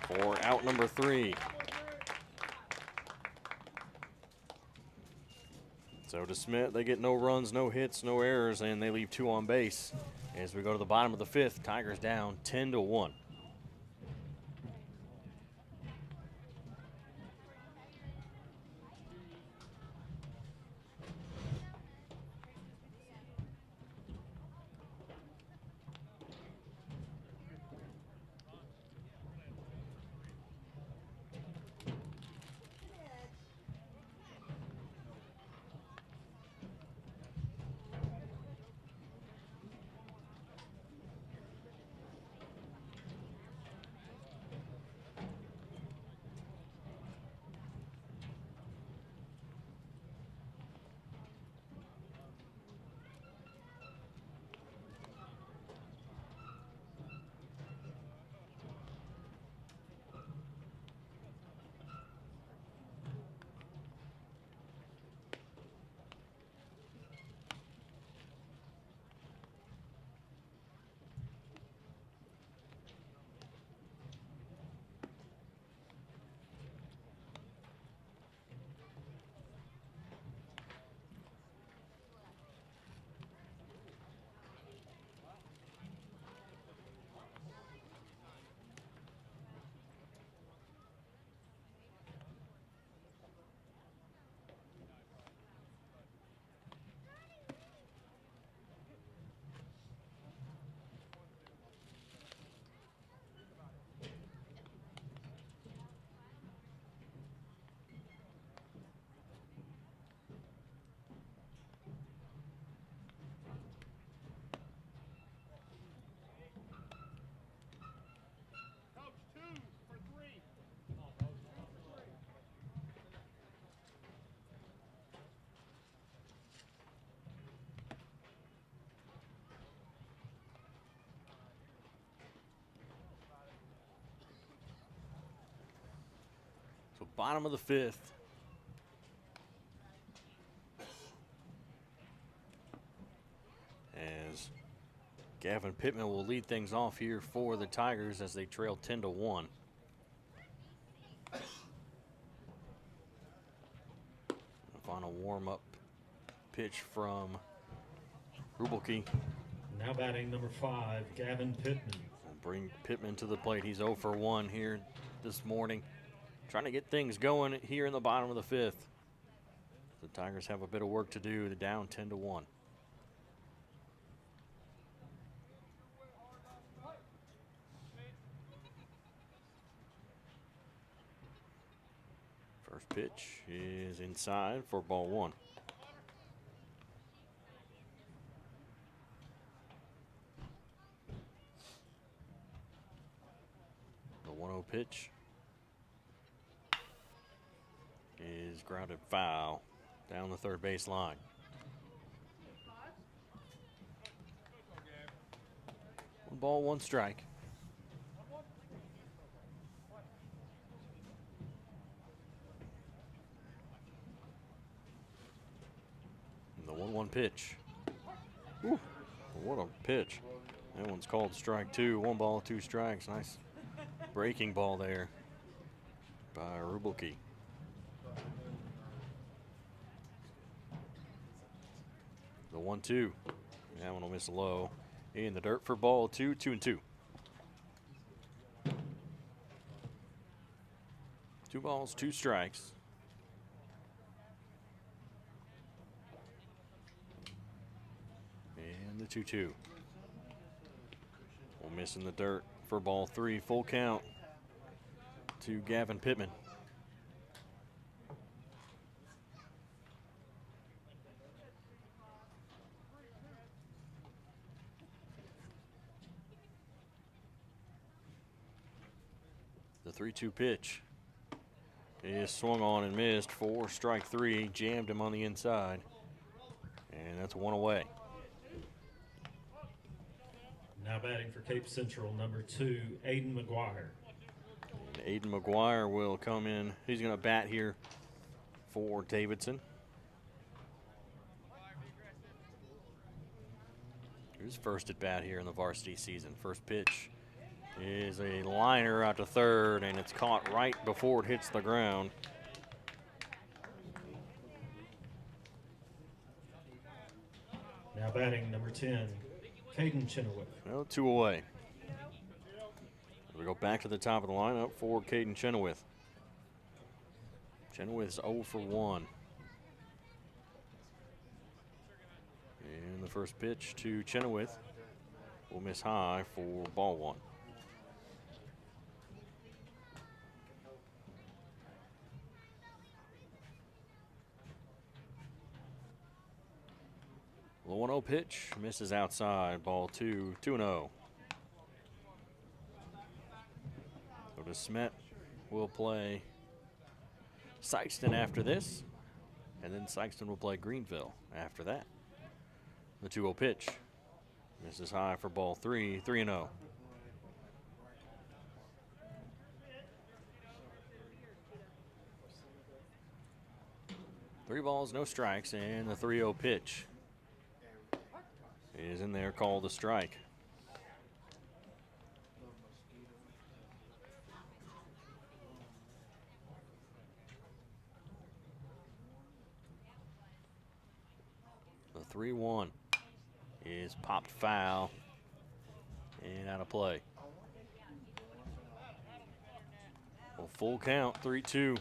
for out number 3. So DeSmet, they get no runs, no hits, no errors, and they leave 2 on base. As we go to the bottom of the 5th, Tigers down 10-1. So bottom of the 5th. As Gavin Pittman will lead things off here for the Tigers as they trail 10-1. Final warm-up pitch from Rubelke Now batting number 5, Gavin Pittman. will bring Pittman to the plate. He's 0 for 1 here this morning. Trying to get things going here in the bottom of the 5th. The Tigers have a bit of work to do. They're down 10-1. First pitch is inside for ball 1. The 1-0 pitch is grounded foul down the third base line. One ball, one strike. And the 1-1 pitch. Ooh, what a pitch. That one's called strike 2. 1 ball, 2 strikes. Nice breaking ball there by Rubelke. The 1-2. That one will miss low. In the dirt for ball 2, 2-2. 2 balls, 2 strikes. And the 2-2. Will miss in the dirt for ball 3. Full count to Gavin Pittman. The 3-2 pitch is swung on and missed for strike 3. Jammed him on the inside. And that's 1 away. Now batting for Cape Central, number 2, Aiden McGuire. And Aiden McGuire will come in. He's going to bat here for Davidson. His first at bat here in the varsity season. First pitch is a liner out to third, and it's caught right before it hits the ground. Now batting number 10, Caden Chenoweth. Well, 2 away. We go back to the top of the lineup for Caden Chenoweth. Chenoweth's 0 for 1. And the first pitch to Chenoweth will miss high for ball 1. The 1-0 pitch misses outside, ball 2, 2-0. So the Smet will play Sykeston after this, and then Sykeston will play Greenville after that. The 2-0 pitch misses high for ball 3, 3-0. Three balls, no strikes, and the 3-0 pitch is in there, called a strike. The 3-1 is popped foul and out of play. Well, full count, 3-2.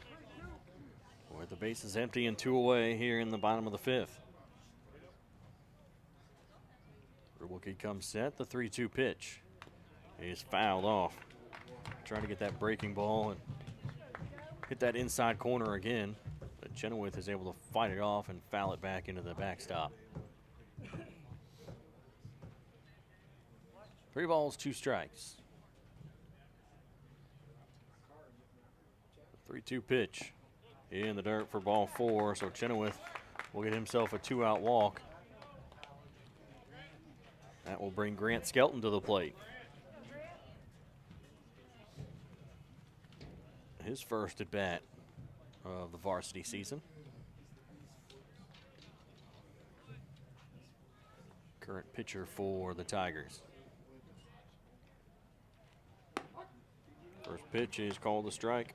With the bases empty and 2 away here in the bottom of the 5th. Rubelke comes set. The 3-2 pitch is fouled off. Trying to get that breaking ball and hit that inside corner again. But Chenoweth is able to fight it off and foul it back into the backstop. 3 balls, 2 strikes. 3-2 pitch in the dirt for ball 4. So Chenoweth will get himself a 2-out walk. That will bring Grant Skelton to the plate. His first at bat of the varsity season. Current pitcher for the Tigers. First pitch is called a strike.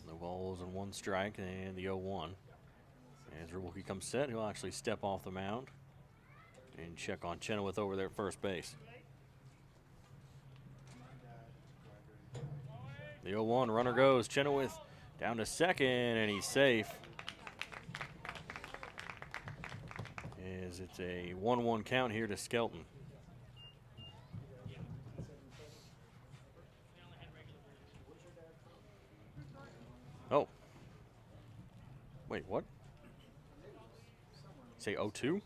No balls and 1 strike and the 0-1. As Rewolke comes set, he'll actually step off the mound and check on Chenoweth over there at first base. The 0-1 runner goes. Chenoweth down to second, and he's safe. As it's a 1-1 count here to Skelton. Oh. Wait, what? Say 0-2?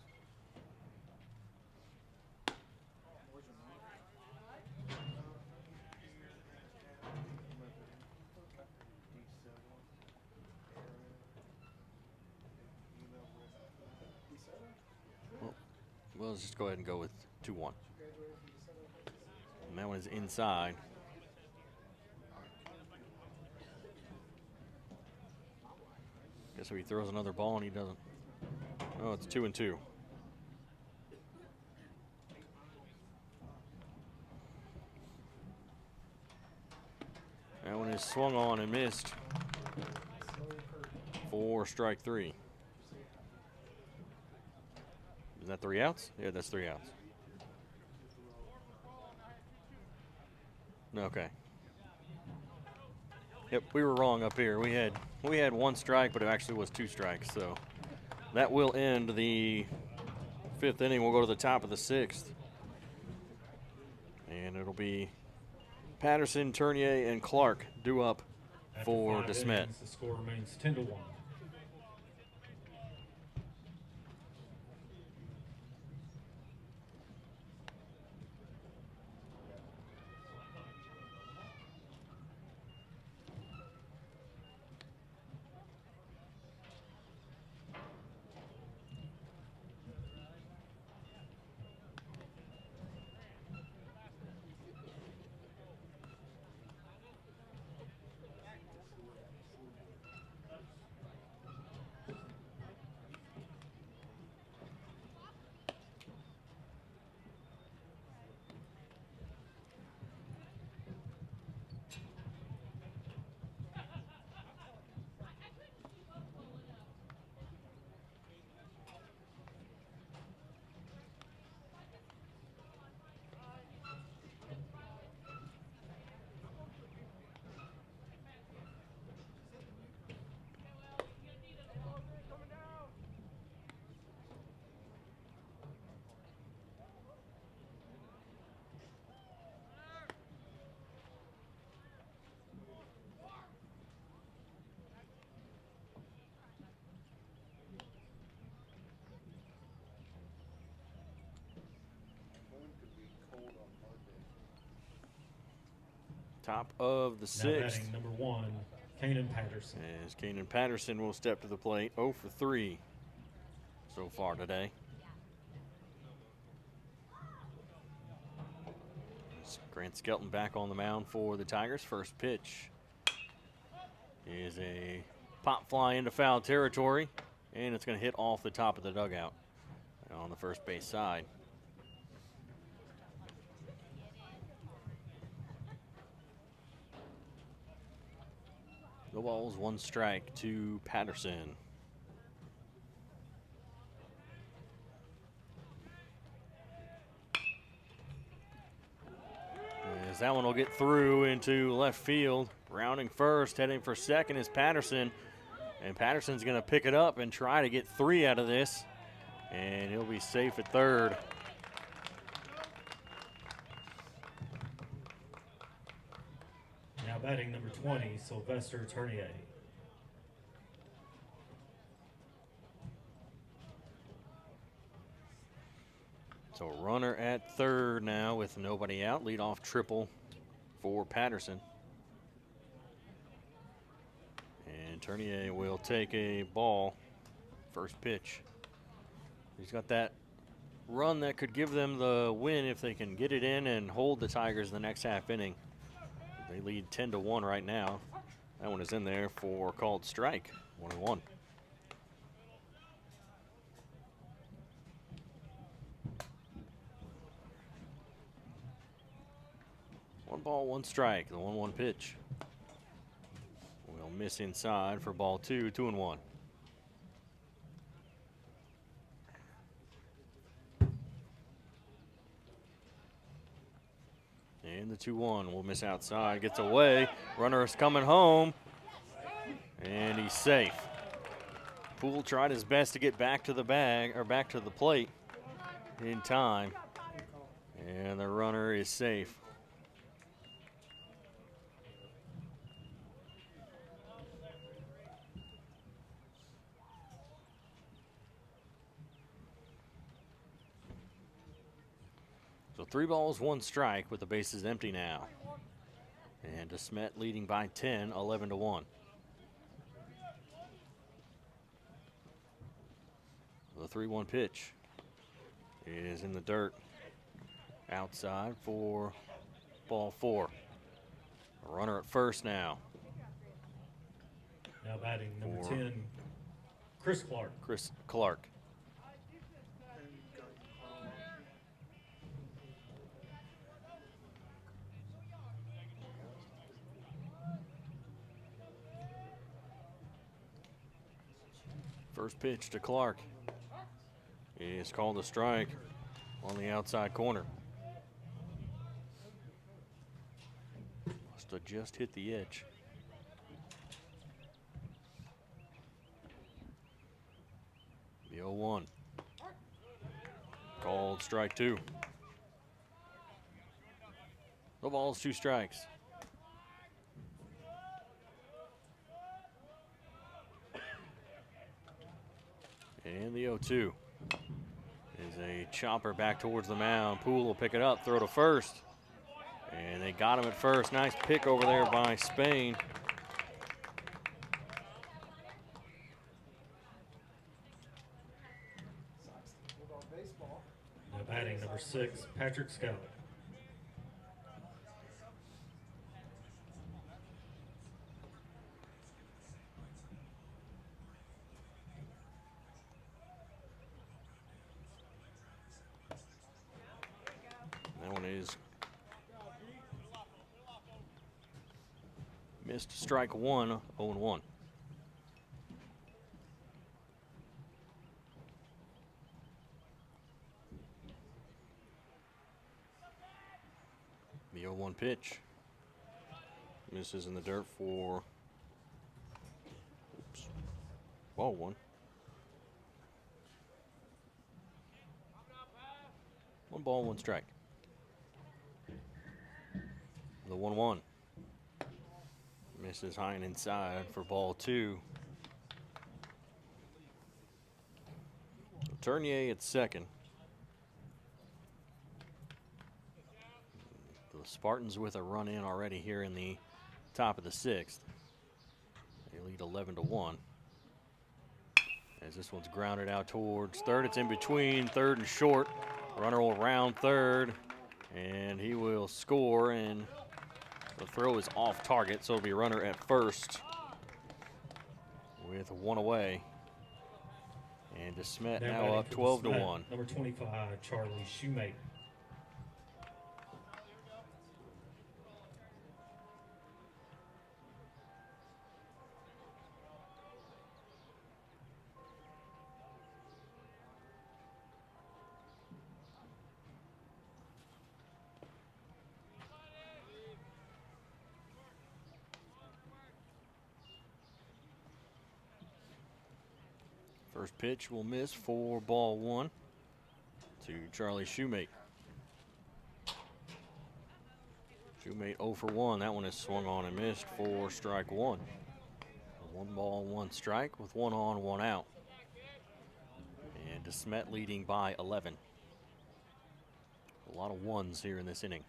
Well, let's just go ahead and go with 2-1. And that one is inside. Guess if he throws another ball and he doesn't. Oh, it's 2-2. That one is swung on and missed for strike 3. Is that 3 outs? Yeah, that's 3 outs. Okay. Yep, we were wrong up here. We had 1 strike, but it actually was 2 strikes. So that will end the 5th inning. We'll go to the top of the 6th. And it'll be Patterson, Tournier, and Clark due up for After 5 Smet. innings, the score remains 10-1. Top of the Now 6th. batting number 1, Kanan Patterson. As Kanan Patterson will step to the plate. 0 for 3 so far today. Grant Skelton back on the mound for the Tigers. First pitch is a pop fly into foul territory, and it's going to hit off the top of the dugout on the first base side. The ball's 1 strike to Patterson. As that one will get through into left field. Rounding first, heading for second is Patterson. And Patterson's going to pick it up and try to get 3 out of this. And he'll be safe at third. Now batting number 20, Sylvester Tournier. So runner at third now with nobody out. Leadoff triple for Patterson. And Tournier will take a ball. First pitch. He's got that run that could give them the win if they can get it in and hold the Tigers in the next half inning. They lead 10-1 right now. That one is in there for called strike. 1-1. One ball, 1 strike. The 1-1 pitch will miss inside for ball 2, 2-1. And the 2-1 will miss outside, gets away. Runner is coming home, and he's safe. Poole tried his best to get back to the bag, or back to the plate in time, and the runner is safe. So 3 balls, 1 strike with the bases empty now. And Smet leading by 10, 11-1. The 3-1 pitch is in the dirt. Outside for ball 4. A runner at first now. Now batting number For 10, Chris Clark. Chris Clark. First pitch to Clark is called a strike on the outside corner. Must have just hit the edge. The 0-1. Called strike 2. No balls, 2 strikes. And the 0-2 is a chopper back towards the mound. Poole will pick it up, throw to first. And they got him at first. Nice pick over there by Spain. Now batting number 6, Patrick Scout. That one is missed strike 1, 0-1. The 0-1 pitch misses in the dirt for ball 1. 1 ball, 1 strike. The 1-1 misses high and inside for ball 2. Tournier at second. The Spartans with a run in already here in the top of the 6th. They lead 11-1. As this one's grounded out towards third, it's in between third and short. Runner will round third, and he will score, and the throw is off target, so it'll be a runner at first with 1 away. And Smet now up 12-1. Number 25, Charlie Shoemate. First pitch will miss for ball 1 to Charlie Shoemate. Shoemate 0 for 1. That one is swung on and missed for strike 1. 1 ball, 1 strike with 1 on, 1 out. And Smet leading by 11. A lot of 1s here in this inning.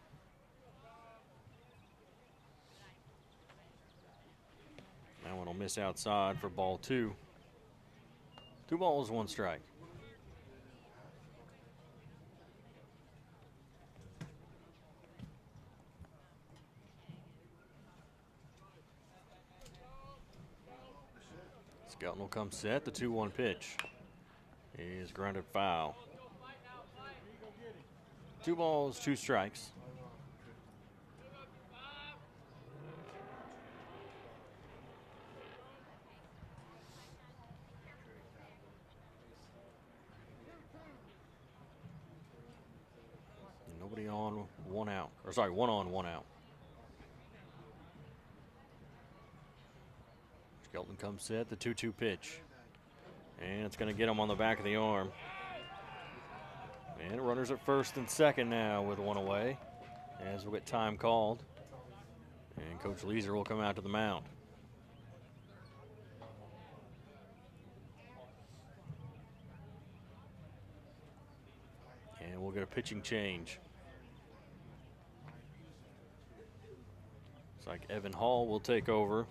That one will miss outside for ball 2. 2 balls, 1 strike. Skelton will come set. The 2-1 pitch is grounded foul. 2 balls, 2 strikes. 1 out. Or sorry, 1 on, 1 out. Skelton comes set, the 2-2 pitch. And it's going to get him on the back of the arm. And runners at first and second now with 1 away, as we'll get time called. And Coach Leeser will come out to the mound. And we'll get a pitching change. Looks like Evan Hall will take over.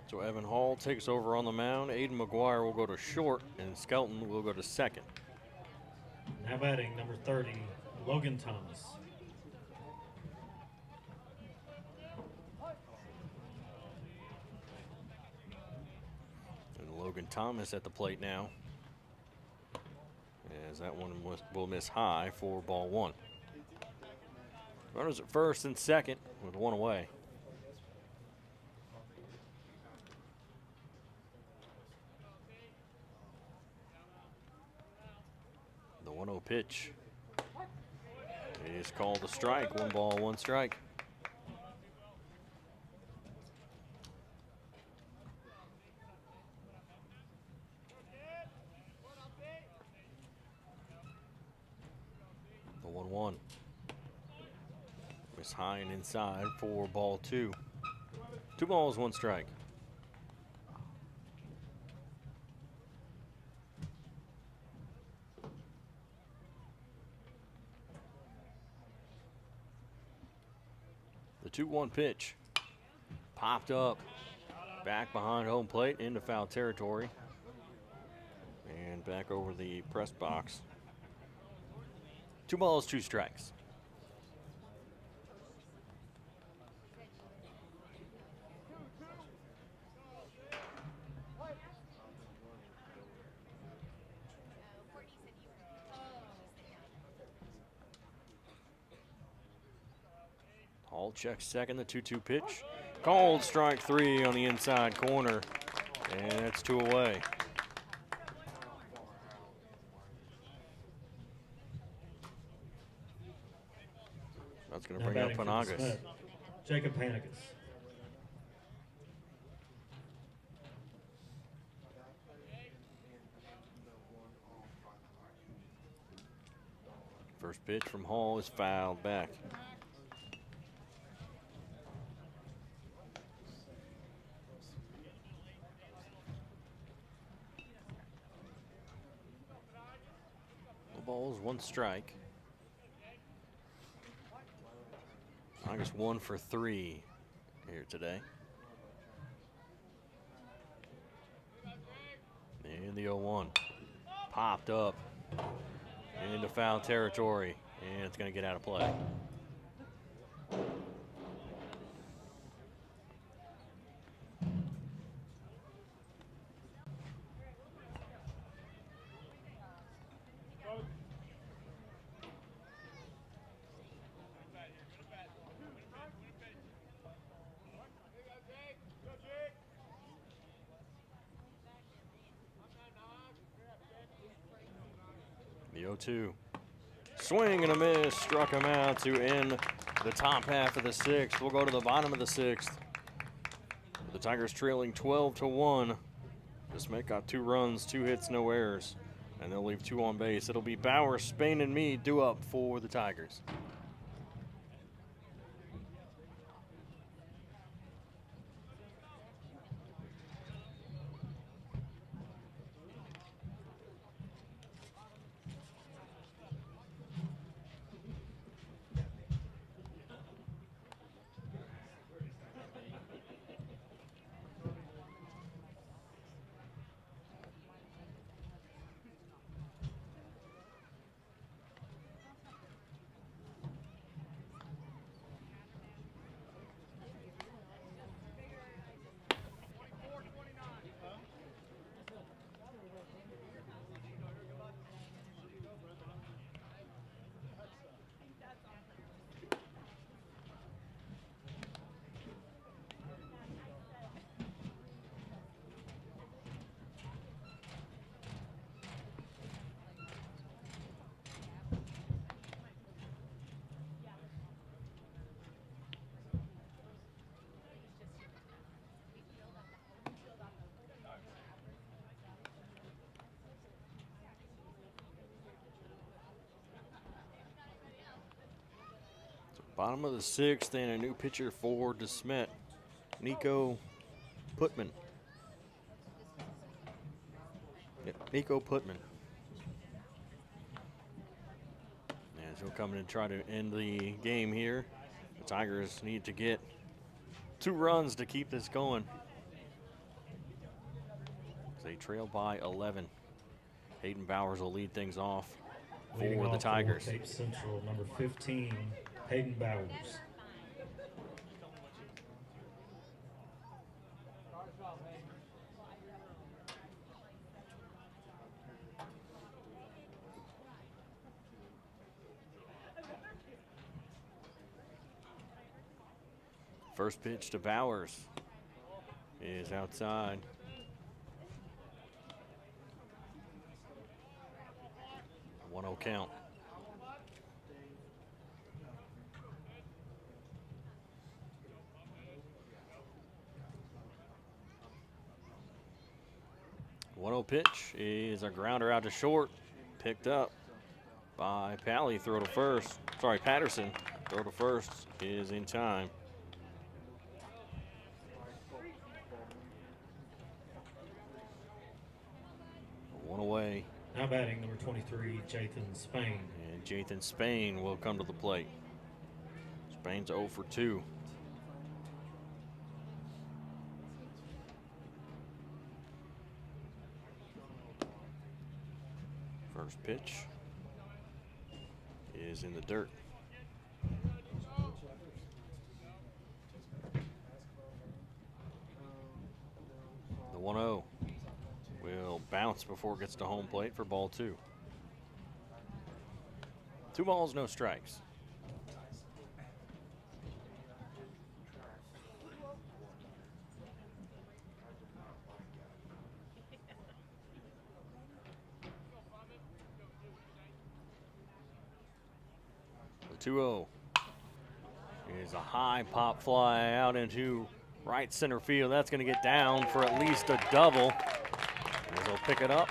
So Evan Hall takes over on the mound. Aiden McGuire will go to short, and Skelton will go to second. Now batting number 30, Logan Thomas. And Logan Thomas at the plate now, as that one will miss high for ball 1. Runners at first and second with 1 away. The 1-0 pitch is called a strike. 1 ball, 1 strike. The 1-1. Miss high and inside for ball 2. 2 balls, 1 strike. The 2-1 pitch popped up back behind home plate into foul territory and back over the press box. 2 balls, 2 strikes. Hall checks second, the 2-2 pitch. Called strike 3 on the inside corner, and it's 2 away. That's going to bring up Panagas. Jacob Panagas. First pitch from Hall is fouled back. No balls, 1 strike. I guess 1 for 3 here today. And the 0-1 popped up into foul territory, and it's going to get out of play. 0-2. Swing and a miss. Struck him out to end the top half of the sixth. We'll go to the bottom of the sixth. The Tigers trailing 12-1. The Smet got 2 runs, 2 hits, no errors. And they'll leave 2 on base. It'll be Bowers, Spain, and Meade due up for the Tigers. Bottom of the sixth, and a new pitcher for DeSmet, Nico Putman. Nico Putman. As he'll come in and try to end the game here. The Tigers need to get 2 runs to keep this going. They trail by 11. Hayden Bowers will lead things off Leading for the off Tigers. Cape Central, number 15, Hayden Bowers. First pitch to Bowers is outside. A 1-0 count. Pitch is a grounder out to short, picked up by Pally. Throw to first. Sorry, Patterson. Throw to first is in time. One away. Now batting number 23, Jathan Spain. And Jathan Spain will come to the plate. Spain's 0 for 2. First pitch is in the dirt. The 1-0 will bounce before it gets to home plate for ball 2. 2 balls, no strikes. The 2-0 is a high pop fly out into right center field. That's going to get down for at least a double. As they'll pick it up,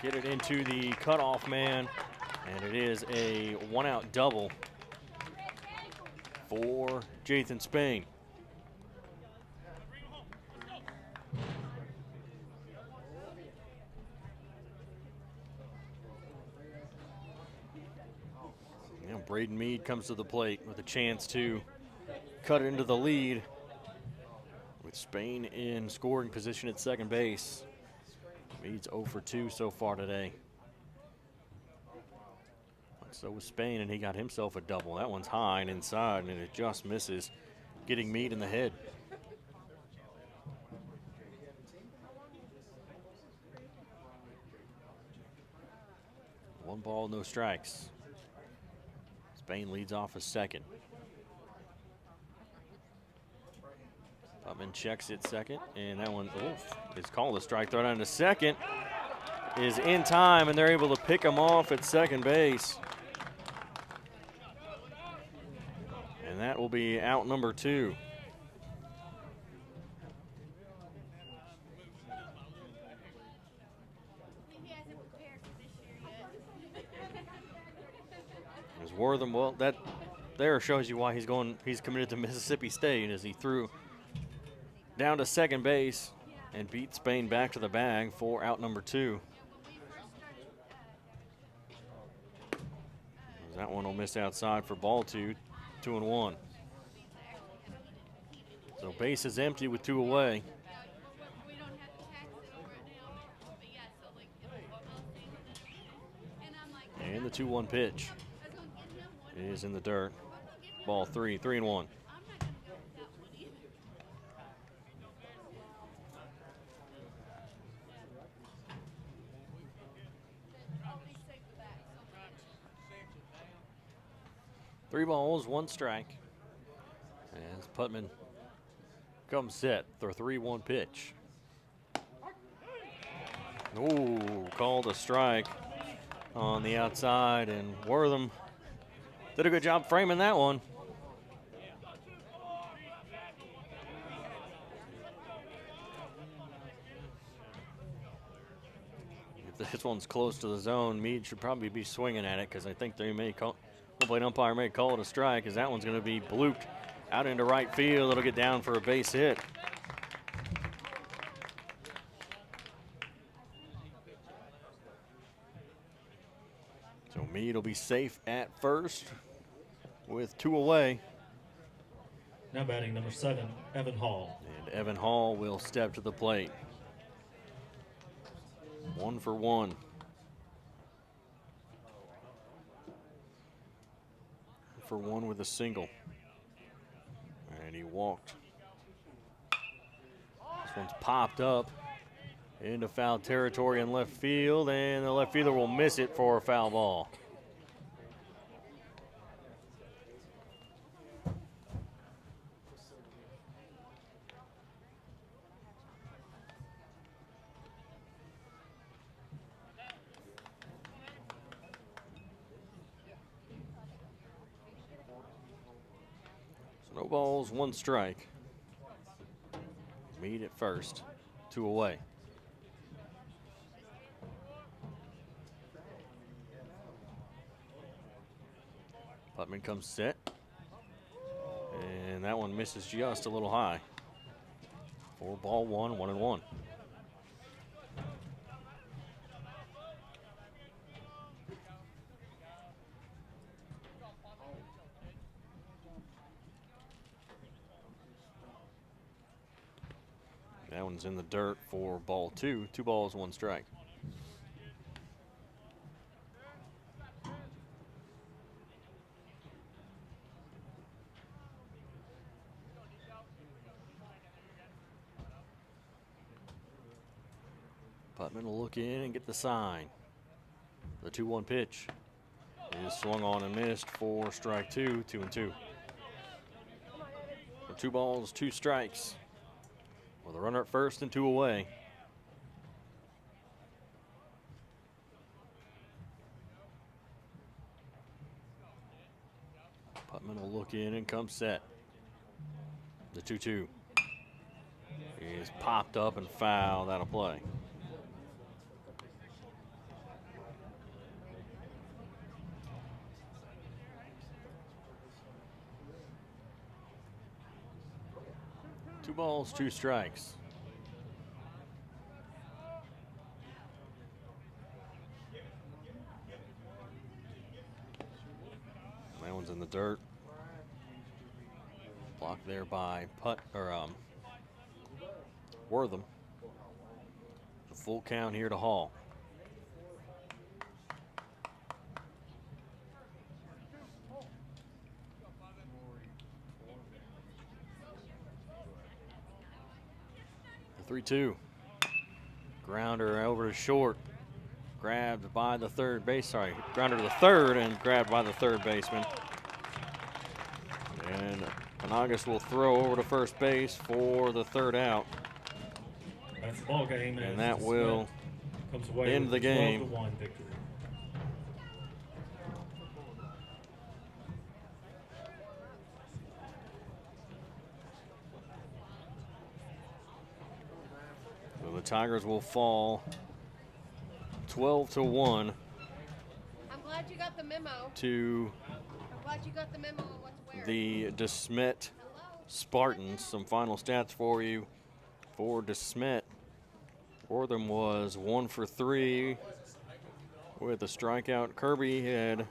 get it into the cutoff man, and it is a 1-out double for Jathan Spain. Braden Meade comes to the plate with a chance to cut into the lead with Spain in scoring position at second base. Meade's 0 for 2 so far today. So was Spain, and he got himself a double. That one's high and inside, and it just misses, getting Meade in the head. One ball, no strikes. Spain leads off a second. Putman checks it second, and that one is called a strike. Throw down to second is in time, and they're able to pick him off at second base. And that will be out number 2. He hasn't prepared for this year yet. As Wortham, well, that there shows you why he's committed to Mississippi State, as he threw down to second base and beat Spain back to the bag for out number 2. That one will miss outside for ball 2, 2-1. So base is empty with 2 away. We don't have to tax it over it now. But yeah, so like, and I'm like, And the 2-1 pitch I was gonna get him one. is in the dirt. Ball 3, 3-1. I'm not gonna go with that one either. I'll be sick of that so much. 3 balls, 1 strike. As Putman comes set, the 3-1 pitch. Ooh, called a strike on the outside, and Wortham did a good job framing that one. If this one's close to the zone, Meade should probably be swinging at it, because I think they may call, hopefully an umpire may call it a strike, as that one's going to be blooped out into right field. It'll get down for a base hit. So Meade will be safe at first with 2 away. Now batting number 7, Evan Hall. And Evan Hall will step to the plate. 1 for 1. For 1 with a single. And he walked. This one's popped up into foul territory in left field, and the left fielder will miss it for a foul ball. So no balls, 1 strike. Meade at first, 2 away. Putman comes set. And that one misses just a little high. 4 ball 1, 1-1. That one's in the dirt for ball 2. 2 balls, 1 strike. Putman will look in and get the sign. The 2-1 pitch is swung on and missed for strike 2, 2-2. For 2 balls, 2 strikes. With a runner at first and 2 away. Putman will look in and come set. The 2-2 is popped up and foul. That'll play. Two balls, 2 strikes. That one's in the dirt. Blocked there by Wortham. The full count here to Hall. The 3-2. Grounder over to short. Grabbed by the third base. Sorry, grounder to the third and grabbed by the third baseman. And Panagas will throw over to first base for the 3rd out. That's the ball game. And that will comes away End with the a game. 12-1 victory. So the Tigers will fall 12-1 I'm glad you got the memo. to I'm glad you got the memo on what to wear. the Smet Spartans. Some final stats for you. For Smet, Wortham was 1 for 3 with a strikeout. Kirby had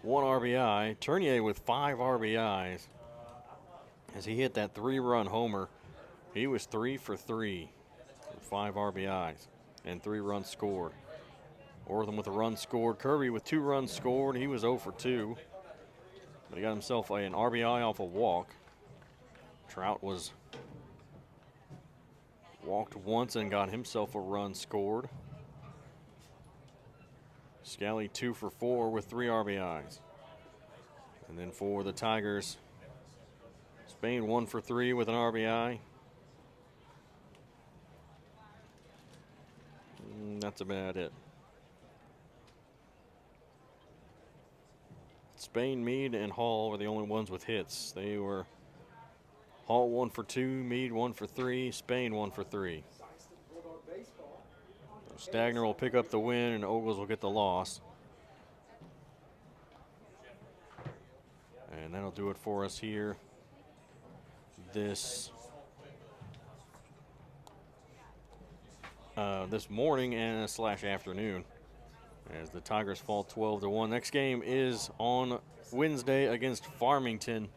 1 RBI. Tournier with 5 RBIs as he hit that 3-run homer. He was 3 for 3 with 5 RBIs and 3 runs scored. Wortham with a run scored. Kirby with 2 runs scored. He was 0 for 2. But he got himself an RBI off a walk. Trout was walked once and got himself a run scored. Scally 2 for 4 with 3 RBIs. And then for the Tigers, Spain 1 for 3 with an RBI. That's about it. Spain, Meade, and Hall were the only ones with hits. They were Hall 1 for 2, Meade 1 for 3, Spain 1 for 3. Stagner will pick up the win and Ogles will get the loss. And that'll do it for us here this morning and / afternoon as the Tigers fall 12-1. Next game is on Wednesday against Farmington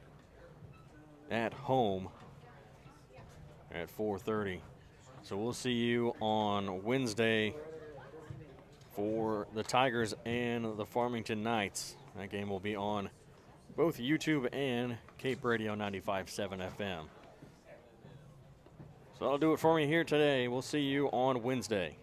at home at 4:30. So we'll see you on Wednesday for the Tigers and the Farmington Knights. That game will be on both YouTube and Cape Radio 95.7 FM. So that'll do it for me here today. We'll see you on Wednesday.